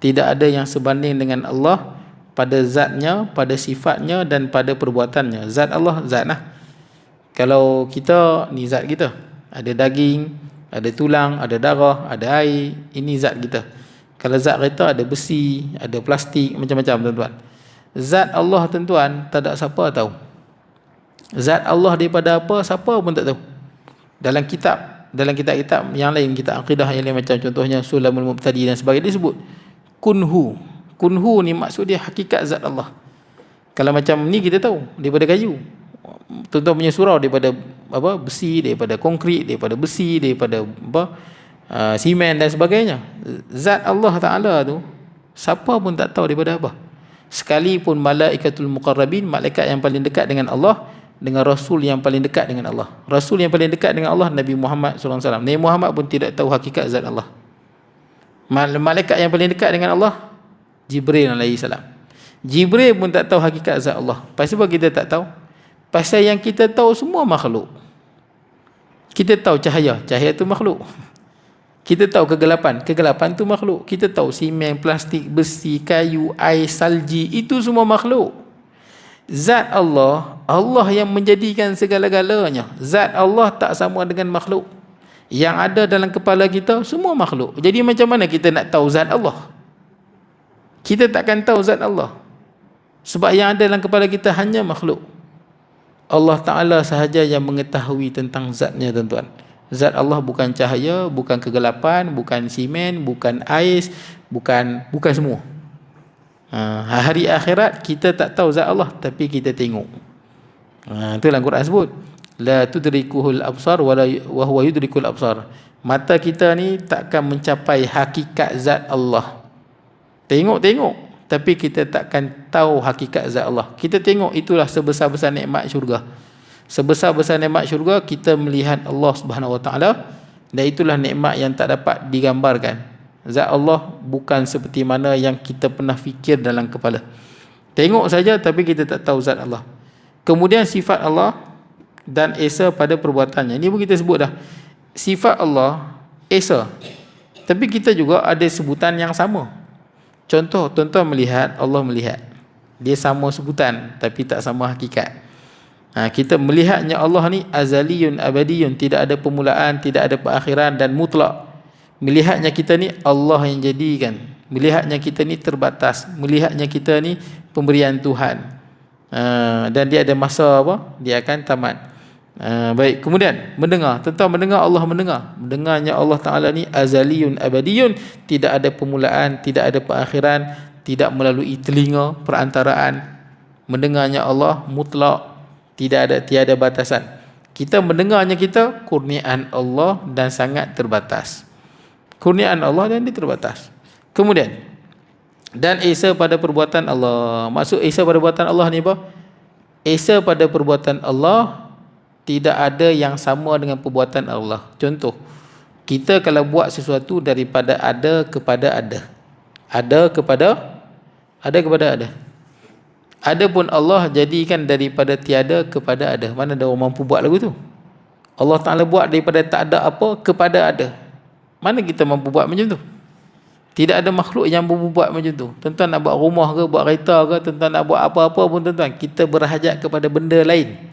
[SPEAKER 1] Tidak ada yang sebanding dengan Allah pada zatnya, pada sifatnya dan pada perbuatannya. Zat Allah, zat lah. Kalau kita, ni zat kita. Ada daging, ada tulang, ada darah, ada air. Ini zat kita. Kalau zat kita ada besi, ada plastik, macam-macam tuan-tuan. Zat Allah tuan-tuan, tak ada siapa tahu. Zat Allah daripada apa, siapa pun tak tahu. Dalam kitab-kitab yang lain, kitab akidah yang lain macam contohnya Sulamul Mubtadi dan sebagainya, disebut kunhu. Kunhu ni maksud dia hakikat zat Allah. Kalau macam ni kita tahu daripada kayu. Tuan-tuan punya surau daripada besi, daripada konkrit, daripada besi, daripada simen dan sebagainya. Zat Allah Ta'ala tu siapa pun tak tahu daripada apa. Sekalipun malaikatul muqarrabin, malaikat yang paling dekat dengan Allah, dengan Rasul yang paling dekat dengan Allah. Rasul yang paling dekat dengan Allah, Nabi Muhammad SAW. Nabi Muhammad pun tidak tahu hakikat zat Allah. Malaikat yang paling dekat dengan Allah, Jibril AS. Jibril pun tak tahu hakikat zat Allah. Pasal apa kita tak tahu? Pasal yang kita tahu semua makhluk. Kita tahu cahaya tu makhluk. Kita tahu kegelapan tu makhluk. Kita tahu simen, plastik, besi, kayu, air, salji, itu semua makhluk. Zat Allah, Allah yang menjadikan segala-galanya. Zat Allah tak sama dengan makhluk. Yang ada dalam kepala kita semua makhluk. Jadi macam mana kita nak tahu zat Allah? Kita takkan tahu zat Allah. Sebab yang ada dalam kepala kita hanya makhluk. Allah Ta'ala sahaja yang mengetahui tentang zatnya tuan-tuan. Zat Allah bukan cahaya, bukan kegelapan, bukan simen, bukan ais, bukan semua. Hari akhirat kita tak tahu zat Allah, tapi kita tengok. Itu dalam Quran sebut, la tudrikuhul absar wa huwa yudrikul absar. Mata kita ni takkan mencapai hakikat zat Allah. Tengok, tapi kita takkan tahu hakikat zat Allah. Kita tengok, itulah sebesar-besar nikmat syurga. Sebesar-besar nikmat syurga, kita melihat Allah Subhanahu Wa Taala, dan itulah nikmat yang tak dapat digambarkan. Zat Allah bukan seperti mana yang kita pernah fikir dalam kepala. Tengok saja, tapi kita tak tahu zat Allah. Kemudian sifat Allah dan esa pada perbuatannya. Ini pun kita sebut dah. Sifat Allah, esa. Tapi kita juga ada sebutan yang sama. Contoh, tuan-tuan melihat, Allah melihat. Dia sama sebutan, tapi tak sama hakikat. Kita melihatnya Allah ni azaliyun abadiyun, tidak ada permulaan, tidak ada perakhiran dan mutlak. Melihatnya kita ni Allah yang jadikan. Melihatnya kita ni terbatas. Melihatnya kita ni pemberian Tuhan. Dan dia ada masa dia akan tamat. Baik, kemudian mendengar. Tentang mendengar, Allah mendengar. Mendengarnya Allah Ta'ala ni azaliyun abadiyun, tidak ada permulaan, tidak ada perakhiran, tidak melalui telinga perantaraan. Mendengarnya Allah mutlak, tiada batasan. Kita mendengarnya kita kurniaan Allah dan sangat terbatas. Kurniaan Allah dan dia terbatas. Kemudian, dan esa pada perbuatan Allah. Maksud esa pada perbuatan Allah ni apa? Esa pada perbuatan Allah, tidak ada yang sama dengan perbuatan Allah. Contoh, kita kalau buat sesuatu daripada ada kepada ada. Ada kepada ada. Adapun Allah jadikan daripada tiada kepada ada. Mana ada orang mampu buat lagu tu? Allah Ta'ala buat daripada tak ada apa kepada ada. Mana kita mampu buat macam tu? Tidak ada makhluk yang mampu buat macam tu. Tuan-tuan nak buat rumah ke, buat kereta ke, tuan-tuan nak buat apa-apa pun tuan-tuan, kita berhajat kepada benda lain.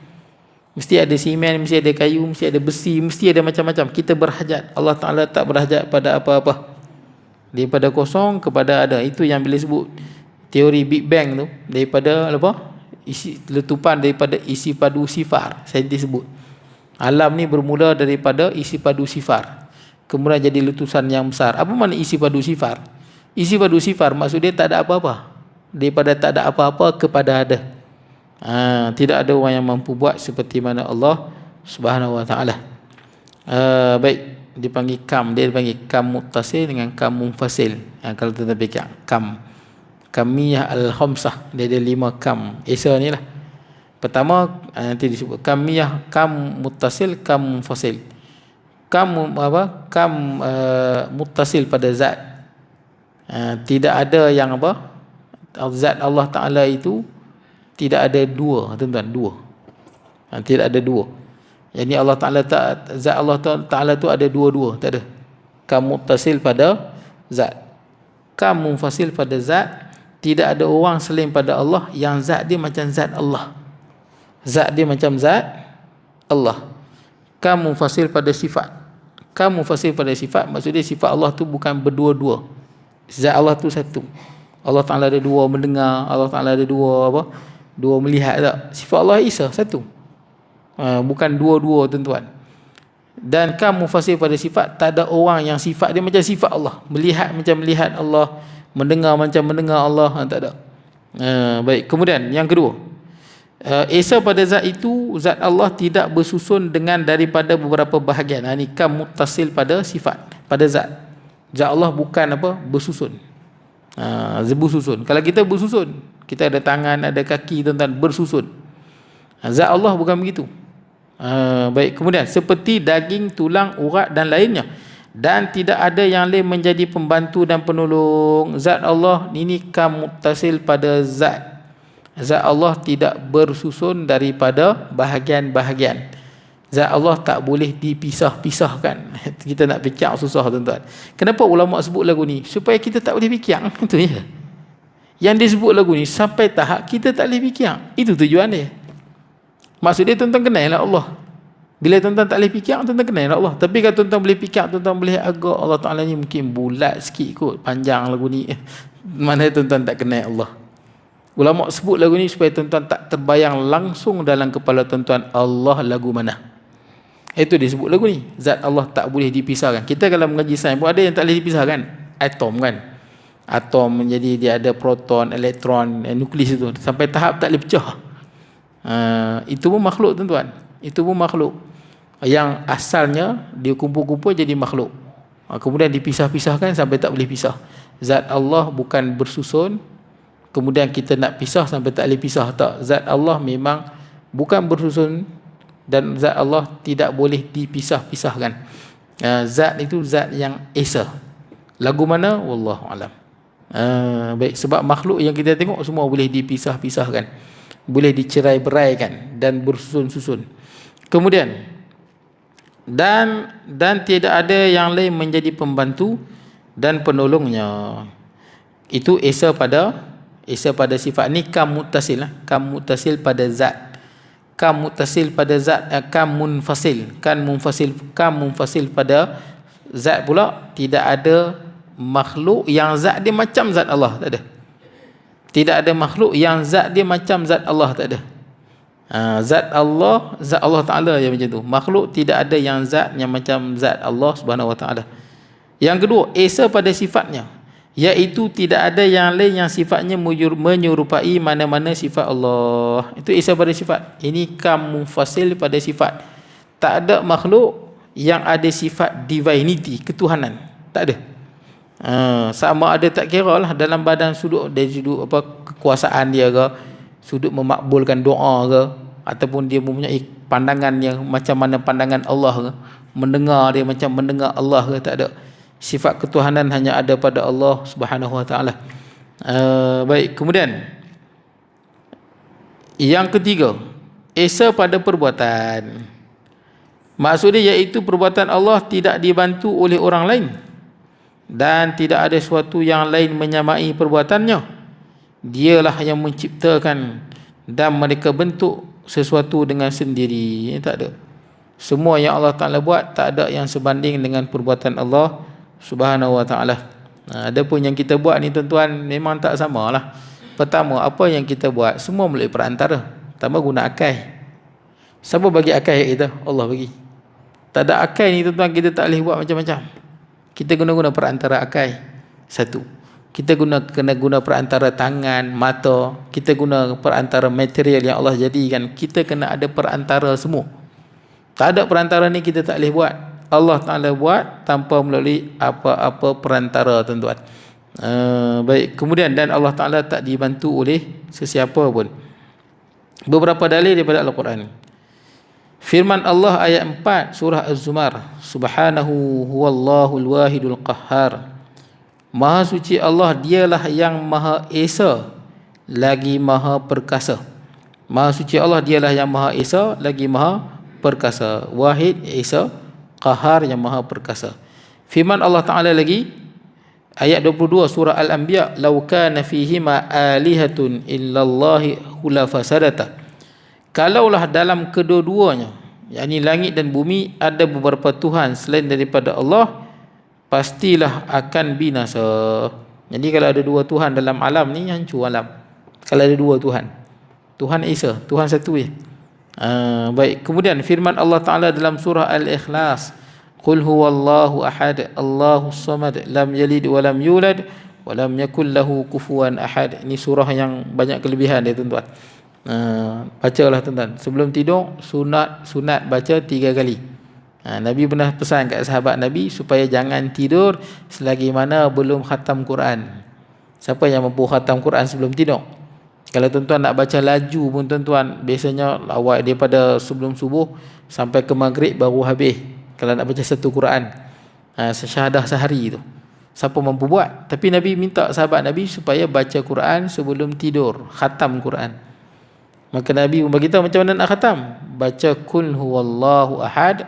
[SPEAKER 1] Mesti ada simen, mesti ada kayu, mesti ada besi, mesti ada macam-macam. Kita berhajat. Allah Ta'ala tak berhajat pada apa-apa. Daripada kosong kepada ada. Itu yang bila sebut teori Big Bang tu, daripada letupan daripada isi padu sifar. Saintis sebut alam ni bermula daripada isi padu sifar, kemudian jadi letusan yang besar. Apa makna isi padu sifar? Isi pada sifat maksud dia tak ada apa-apa. Daripada tak ada apa-apa kepada ada. Tidak ada orang yang mampu buat seperti mana Allah Subhanahu wa taala. Baik, dipanggil kam, dia dipanggil kam muttasil dengan kam munfasil. Kalau tuan-tuan fikir kam kamiyah al-khamsah, dia ada 5 kam. Esa ni lah. Pertama nanti disebut kamiyah, kam muttasil, kam munfasil. Kam apa? Kam muttasil pada zat. Tidak ada yang apa? Zat Allah Taala itu tidak ada dua, tuan-tuan, dua. Tidak ada dua. Yani Allah Taala tak, zat Allah Taala tu ada dua-dua, tak ada. Kam muttasil pada zat, kam munfasil pada zat. Tidak ada orang selain pada Allah yang zat dia macam zat Allah. Zat dia macam zat Allah. Kam munfasil pada sifat. Kam munfasil pada sifat maksudnya sifat Allah tu bukan berdua-dua. Zat Allah tu satu. Allah Taala ada dua mendengar, Allah Taala ada dua apa? Dua melihat tak? Sifat Allah Isa satu. Bukan dua-dua, tuan-tuan. Dan kam munfasil pada sifat, tak ada orang yang sifat dia macam sifat Allah. Melihat macam melihat Allah, mendengar macam mendengar Allah, tak ada. Baik, kemudian yang kedua, Esa pada zat itu, zat Allah tidak bersusun dengan daripada beberapa bahagian. Ini kam muttasil pada sifat, pada zat. Zat Allah bukan apa? Bersusun. Bersusun. Kalau kita bersusun, kita ada tangan, ada kaki, tuan-tuan, bersusun. Zat Allah bukan begitu. Baik, kemudian seperti daging, tulang, urat dan lainnya, dan tidak ada yang lain menjadi pembantu dan penolong. Zat Allah ini kam muttasil pada zat. Zat Allah tidak bersusun daripada bahagian-bahagian. Zat Allah tak boleh dipisah-pisahkan. Kita nak fikir susah, tuan-tuan. Kenapa ulama sebut lagu ni? Supaya kita tak boleh fikir. Itu je. Yang disebut lagu ni sampai tahap kita tak boleh fikir. Itu tujuan dia. Maksud dia tuan-tuan kenal lah Allah. Bila tuan-tuan tak boleh fikir, tuan-tuan kenal lah Allah. Tapi kalau tuan-tuan boleh fikir, tuan-tuan boleh agak Allah Ta'ala ni mungkin bulat sikit kot, panjang lagu ni. Mana tuan-tuan tak kenal Allah. Ulama sebut lagu ni supaya tuan-tuan tak terbayang langsung dalam kepala tuan-tuan Allah lagu mana. Itu disebut lagu ni. Zat Allah tak boleh dipisahkan. Kita kalau mengaji sains pun ada yang tak boleh dipisahkan. Atom kan. Atom menjadi dia ada proton, elektron, nukleus itu. Sampai tahap tak boleh pecah. Itu pun makhluk, tuan-tuan. Itu pun makhluk. Yang asalnya dia kumpul-kumpul jadi makhluk. Kemudian dipisah-pisahkan sampai tak boleh pisah. Zat Allah bukan bersusun. Kemudian kita nak pisah sampai tak boleh pisah. Tak. Zat Allah memang bukan bersusun. Dan zat Allah tidak boleh dipisah-pisahkan. Zat itu zat yang esa. Lagu mana? Wallahu alam. Baik, sebab makhluk yang kita tengok semua boleh dipisah-pisahkan, boleh dicerai-beraikan dan bersusun-susun. Kemudian dan tidak ada yang lain menjadi pembantu dan penolongnya. Itu esa pada sifat. Ni kam muttasil lah. Kam muttasil pada zat. Kam muttasil pada zat, kam munfasil. Kam munfasil pada zat pula. Tidak ada makhluk yang zat dia macam zat Allah, tak ada. Tidak ada makhluk yang zat dia macam zat Allah, tak ada. Zat Allah Ta'ala yang macam tu. Makhluk tidak ada yang zat yang macam zat Allah Subhanahu Wa Ta'ala. Yang kedua, esa pada sifatnya, iaitu tidak ada yang lain yang sifatnya menyerupai mana-mana sifat Allah. Itu esa pada sifat. Ini kam munfasil pada sifat. Tak ada makhluk yang ada sifat divinity, ketuhanan. Tak ada. Sama ada tak kira lah dalam badan sudut, dari sudut apa kekuasaan dia ke, sudut memakbulkan doa ke, ataupun dia mempunyai pandangan yang macam mana pandangan Allah ke, mendengar dia macam mendengar Allah ke, tak ada. Sifat ketuhanan hanya ada pada Allah Subhanahu Wa Ta'ala. Baik, kemudian yang ketiga, esa pada perbuatan. Maksudnya iaitu perbuatan Allah tidak dibantu oleh orang lain dan tidak ada sesuatu yang lain menyamai perbuatannya. Dialah yang menciptakan dan mereka bentuk sesuatu dengan sendiri. Tak ada. Semua yang Allah Ta'ala buat tak ada yang sebanding dengan perbuatan Allah Subhanahu Wa Ta'ala. Adapun yang kita buat ni, tuan-tuan, memang tak sama lah. Pertama, apa yang kita buat semua melalui perantara. Pertama, guna akal. Siapa bagi akal kita? Allah bagi. Tak ada akal ni, tuan-tuan, kita tak boleh buat macam-macam. Kita guna perantara akal. Satu. Kita kena guna perantara tangan, mata, kita guna perantara material yang Allah jadikan. Kita kena ada perantara semua. Tak ada perantara ni kita tak boleh buat. Allah Ta'ala buat tanpa melalui apa-apa perantara, tuan-tuan. Baik, kemudian dan Allah Ta'ala tak dibantu oleh sesiapa pun. Beberapa dalil daripada Al-Quran. Firman Allah ayat 4 surah Az-Zumar, Subhanahu huwallahul wahidul qahhar. Maha suci Allah, dialah yang maha esa lagi maha perkasa. Maha suci Allah, dialah yang maha esa lagi maha perkasa. Wahid, esa, qahar, yang maha perkasa. Firman Allah Ta'ala lagi ayat 22 surah Al-Anbiya, law kana fihima alihatun illallahi hulafasadata. Kalaulah dalam kedua-duanya, yakni langit dan bumi, ada beberapa Tuhan selain daripada Allah, pastilah akan binasa. Jadi kalau ada dua Tuhan dalam alam ni, hancur alam. Kalau ada dua Tuhan, Tuhan Esa, Tuhan satu ya. Baik, kemudian firman Allah Ta'ala dalam surah Al-Ikhlas, Qul huwallahu ahad, Allahus samad, lam yalid wa lam yulad wa lam yakul lahu kufuwan ahad. Ini surah yang banyak kelebihan dia, tuan-tuan. Bacalah, tuan-tuan. Sebelum tidur sunat baca 3 kali. Nabi pernah pesan kat sahabat Nabi supaya jangan tidur selagi mana belum khatam Quran. Siapa yang mampu khatam Quran sebelum tidur? Kalau tuan-tuan nak baca laju pun, tuan-tuan, biasanya awal daripada sebelum subuh sampai ke maghrib baru habis. Kalau nak baca satu Quran, syahadah sehari tu, siapa mampu buat? Tapi Nabi minta sahabat Nabi supaya baca Quran sebelum tidur, khatam Quran. Maka Nabi beritahu macam mana nak khatam. Baca Qul huwallahu ahad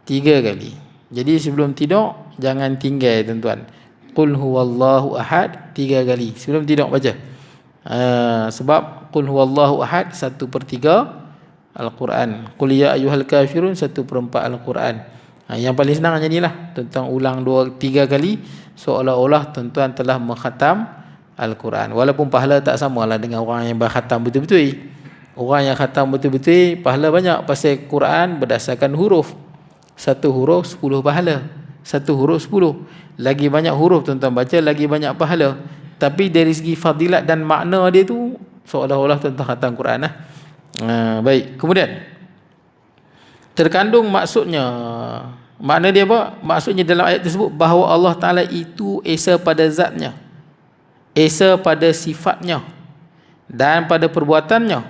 [SPEAKER 1] 3 kali. Jadi sebelum tidur jangan tinggal, tuan-tuan. Qul huwallahu ahad 3 kali sebelum tidur baca. Sebab Qul huwallahu ahad 1/3 Al-Quran. Qul ya ayyuhal kafirun 1/4 Al-Quran. Yang paling senang macam inilah, tuan-tuan ulang 2-3 kali, seolah-olah tuan-tuan telah mengkhatam Al-Quran. Walaupun pahala tak samalah dengan orang yang berkhatam betul-betul. Orang yang khatam betul-betul pahala banyak, pasal Quran berdasarkan huruf. 1 huruf 10 pahala, 1 huruf 10. Lagi banyak huruf tuan-tuan baca, lagi banyak pahala. Tapi dari segi fadilat dan makna dia tu, seolah-olah tuan-tuan khatam Quran lah. Baik, kemudian terkandung maksudnya, makna dia apa? Maksudnya dalam ayat tersebut bahawa Allah Ta'ala itu esa pada zatnya, esa pada sifatnya dan pada perbuatannya.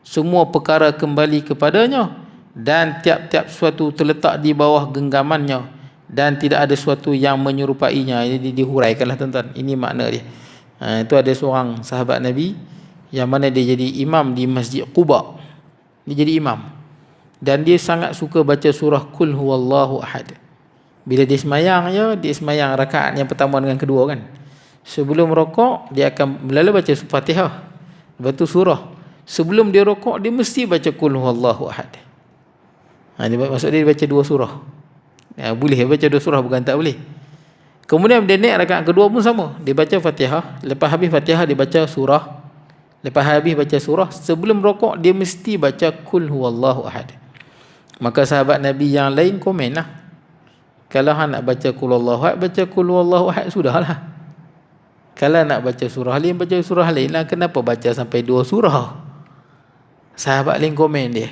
[SPEAKER 1] Semua perkara kembali kepadanya dan tiap-tiap suatu terletak di bawah genggamannya dan tidak ada suatu yang menyerupainya. Ini dihuraikanlah, tuan-tuan. Ini makna dia. Itu ada seorang sahabat Nabi yang mana dia jadi imam di Masjid Quba. Dia jadi imam dan dia sangat suka baca surah Qul huwallahu ahad. Bila dia semayang dia semayang rakaat yang pertama dengan kedua kan. Sebelum rokok dia akan mula baca Fatihah, lepas tu surah. Sebelum dia rokok dia mesti baca Qul huwallahu ahad. Maksud dia baca 2 surah. Boleh baca 2 surah, bukan tak boleh. Kemudian dia naik rakaat kedua pun sama. Dia baca Fatihah, lepas habis Fatihah dia baca surah. Lepas habis baca surah, sebelum rokok dia mesti baca Qul huwallahu ahad. Maka sahabat Nabi yang lain komen lah, kalau hang nak baca Qul huwallahu ahad, baca Qul huwallahu ahad sudahlah. Kalau nak baca surah lain, baca surah lain lah. Kenapa baca sampai 2 surah? Sahabat lain komen dia,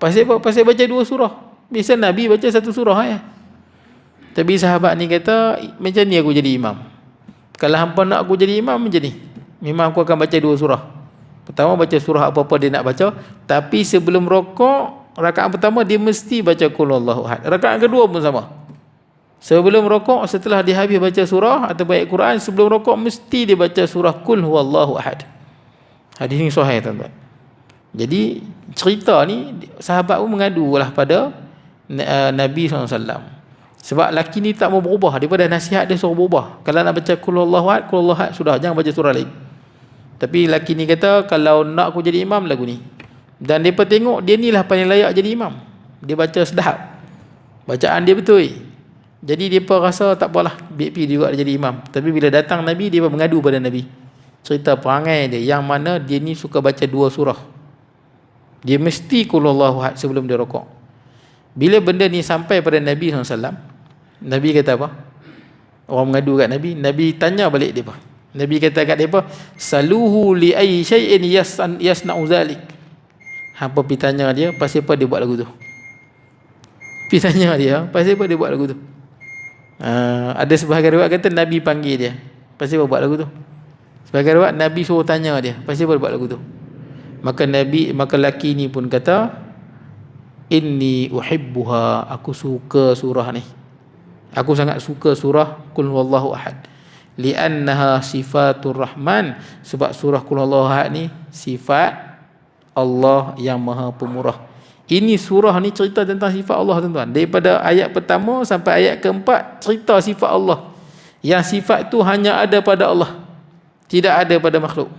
[SPEAKER 1] Pasal baca 2 surah. Biasa Nabi baca 1 surah ya. Tapi sahabat ni kata, macam ni aku jadi imam. Kalau hampa nak aku jadi imam, macam ni. Memang aku akan baca 2 surah. Pertama baca surah apa-apa dia nak baca. Tapi sebelum rokok, rakaat pertama dia mesti baca Qul huwallahu ahad. Rakaat kedua pun sama. Sebelum rokok, setelah dia habis baca surah atau ayat Quran, sebelum rokok mesti dia baca surah Qul huwallahu ahad. Hadis ni sahih, tuan-tuan. Jadi cerita ni sahabat pun mengadulah pada Nabi SAW. Sebab laki ni tak mau berubah. Daripada nasihat dia suruh berubah. Kalau nak baca Qul huwallahu ahad, sudah, jangan baca surah lain. Tapi laki ni kata, kalau nak aku jadi imam lagu ni. Dan mereka tengok dia ni lah paling layak jadi imam. Dia baca sedap, bacaan dia betul. Jadi mereka rasa tak apalah, BP dia juga jadi imam. Tapi bila datang Nabi, dia mengadu pada Nabi. Cerita perangai dia, yang mana dia ni suka baca 2 surah. Dia mesti Qul huwallahu ahad sebelum dia rokok. Bila benda ni sampai pada Nabi SAW, Nabi kata apa? orang mengadu kat Nabi, Nabi tanya balik depa. Nabi kata kat depa, saluhu li ayyi syai'in yasna'u zalik. Hampa pi tanya dia, pasal apa dia buat lagu tu? Pi tanya dia, pasal apa dia buat lagu tu? Ada sebahagian riwayat kata Nabi panggil dia, pasal apa buat lagu tu? Sebahagian riwayat Nabi suruh tanya dia, pasal apa dia buat lagu tu? Maka laki ni pun kata, inni uhibbuha, aku suka surah ni. Aku sangat suka surah Qul huwallahu ahad. Li'annaha sifatur rahman, sebab surah Qul huwallahu ahad ni sifat Allah yang Maha Pemurah. Ini surah ni cerita tentang sifat Allah, tuan-tuan. Daripada ayat pertama sampai ayat keempat cerita sifat Allah. Yang sifat tu hanya ada pada Allah, tidak ada pada makhluk.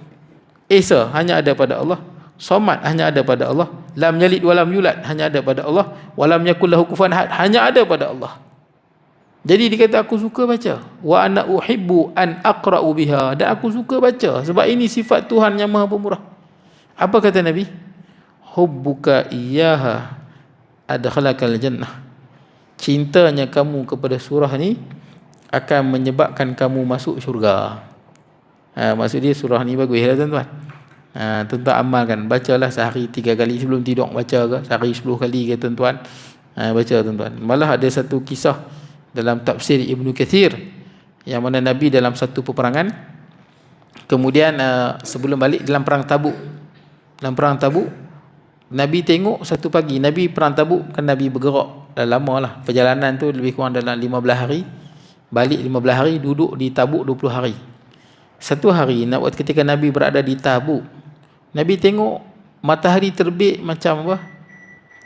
[SPEAKER 1] Esa hanya ada pada Allah. Somad hanya ada pada Allah. Lam yalid walam yulad hanya ada pada Allah. Walam yakul lahu kufuwan ahad hanya ada pada Allah. Jadi dia kata aku suka baca. Wa ana uhibbu an aqra'u biha, dan aku suka baca sebab ini sifat Tuhan yang Maha Pemurah. Apa kata Nabi? Hubbuka iyyaha adkhalakal jannah. Cintanya kamu kepada surah ni akan menyebabkan kamu masuk syurga. Maksud dia surah ni bagus lah, tuan-tuan. Tuan-tuan amalkan, bacalah sehari 3 kali sebelum tidur, baca ke sehari 10 kali ke, tuan-tuan. Baca, tuan-tuan. Malah ada satu kisah dalam tafsir Ibnu Kathir, yang mana Nabi dalam satu peperangan, kemudian sebelum balik dalam perang Tabuk, Nabi tengok satu pagi, Nabi perang Tabuk kan, Nabi bergerak dah lama lah, perjalanan tu lebih kurang dalam 15 hari, balik 15 hari, duduk di Tabuk 20 hari. Satu hari ketika Nabi berada di Tabuk, Nabi tengok matahari terbit macam apa,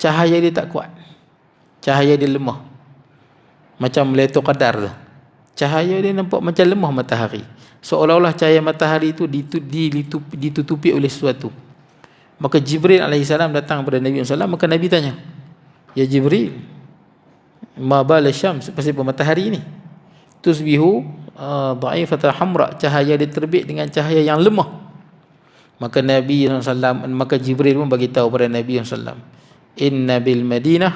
[SPEAKER 1] cahaya dia tak kuat, cahaya dia lemah, macam Lailatul Qadar tu, cahaya dia nampak macam lemah matahari, seolah-olah cahaya matahari tu ditutupi oleh sesuatu. Maka Jibril alaihissalam datang kepada Nabi SAW. Maka Nabi tanya, ya Jibril, ma bala syams, pasal apa matahari ni tusbihu dha'ifatan hamra, cahaya dia terbit dengan cahaya yang lemah. Maka Nabi SAW, maka Jibril pun bagi tahu kepada Nabi SAW, inna bil Madinah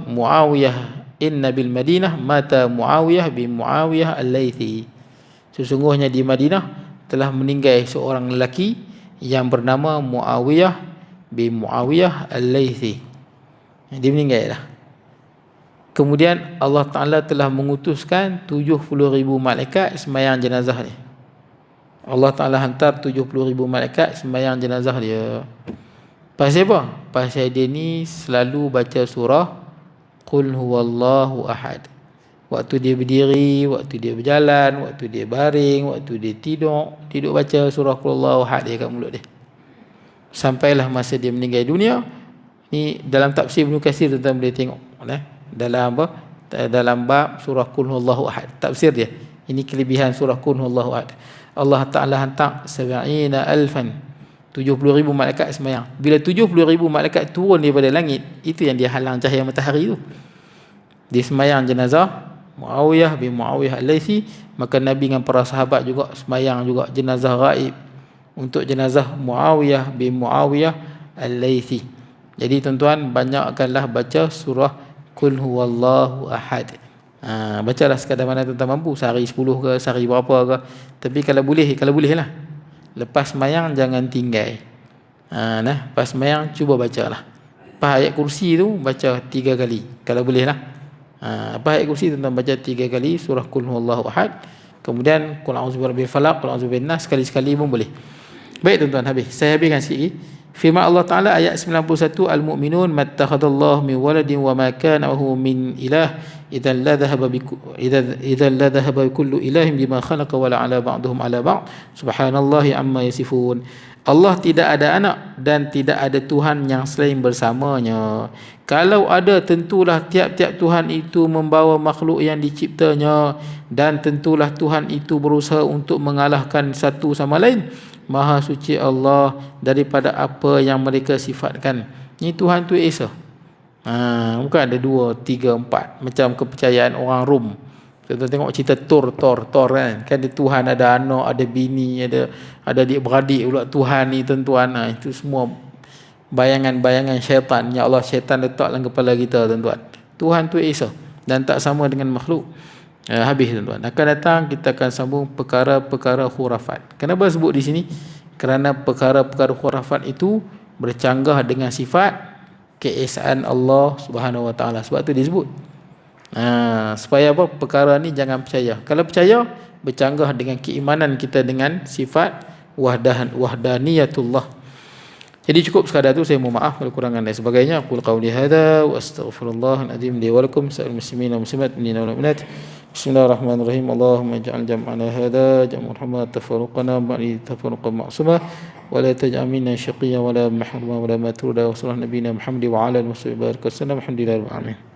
[SPEAKER 1] Muawiyah, inna bil Madinah mata Muawiyah bin Muawiyah al-Laythi. Sesungguhnya di Madinah telah meninggal seorang lelaki yang bernama Muawiyah bin Muawiyah al-Laythi. Dia meninggal dah. Kemudian Allah Ta'ala telah mengutuskan 70,000 malaikat sembahyang jenazah dia. Allah Ta'ala hantar 70,000 malaikat sembahyang jenazah dia. Pasal apa? Pasal dia ni selalu baca surah Qul huwallahu ahad. Waktu dia berdiri, waktu dia berjalan, waktu dia baring, waktu dia tidur baca surah Qul huwallahu ahad dia kat mulut dia. Sampailah masa dia meninggal dunia. Ni dalam tafsir Ibnu Katsir, tuan-tuan boleh tengok dalam apa? Dalam bab surah Qul huwallahu ahad, tafsir dia. Ini kelebihan surah Qul huwallahu ahad. Allah Ta'ala hantar 70,000 malaikat sembahyang. Bila 70,000 malaikat turun daripada langit, itu yang dia halang cahaya matahari tu. Dia sembahyang jenazah Muawiyah bin Muawiyah al-Laythi. Maka Nabi dengan para sahabat juga sembahyang juga jenazah gaib untuk jenazah Muawiyah bin Muawiyah al-Laythi. Jadi tuan-tuan, banyakkanlah baca surah Qul huwallahu ahad. Bacalah sekadar mana tuan-tuan mampu, sehari 10 ke, sehari berapa ke. Tapi kalau boleh lah, lepas sembahyang jangan tinggal. Lepas sembahyang cuba bacalah. Lepas ayat kursi tu baca 3 kali kalau boleh lah. Lepas ayat kursi tuan-tuan baca 3 kali surah Qul huwallahu ahad. Kemudian Qul a'udzu birabbil falaq, Qul a'udzu birabbin nas, sekali-sekali pun boleh. Baik tuan-tuan, habis. Saya habiskan sikit lagi. Firman Allah Ta'ala ayat 91, Al-Mu'minun mattakhadallahu min waladin wa ma kana lahu min ilah idzan la dhahaba kullu ilahin bima khalaqa wa la ala ba'dhum ala ba'd subhanallahi amma yasifun. Allah tidak ada anak dan tidak ada Tuhan yang selain bersamanya. Kalau ada, tentulah tiap-tiap Tuhan itu membawa makhluk yang diciptanya, dan tentulah Tuhan itu berusaha untuk mengalahkan satu sama lain. Maha suci Allah daripada apa yang mereka sifatkan. Ni Tuhan tu Esa. Bukan ada 2, 3, 4 macam kepercayaan orang Rom. Kita tengok cerita Thor kan. Kan ada Tuhan, ada anak, ada bini, ada adik-beradik pula Tuhan ni, tuan-tuan. Itu semua bayangan-bayangan syaitan. Ya Allah, syaitan letak dalam kepala kita, tuan-tuan. Tuhan tu Esa dan tak sama dengan makhluk. Habis tuan-tuan. Akan datang kita akan sambung perkara-perkara khurafat. Kenapa sebut di sini? Kerana perkara-perkara khurafat itu bercanggah dengan sifat keesaan Allah Subhanahu Wa Taala. Sebab tu disebut. Supaya apa? Perkara ni jangan percaya. Kalau percaya, bercanggah dengan keimanan kita dengan sifat wahdaniyatullah. Jadi cukup sekadar tu, saya mohon maaf kalau kurangan dan sebagainya. Aku qauli hadza wa astaghfirullahal azim li wa lakum sa'il muslimin wa muslimat minna wal mu'minat. Bismillahirrahmanirrahim. Allahumma ij'al jam'ana hadza jam'an marhuma tafarruqana ba'di tafarruqan ma'suma wa la taj'al minna shaqiyyan wa la mahruma wa la matruda wa sallallahu nabiyina Muhammad wa ala alihi wa sahbihi wa sallam. Alhamdulillahirabbil alamin.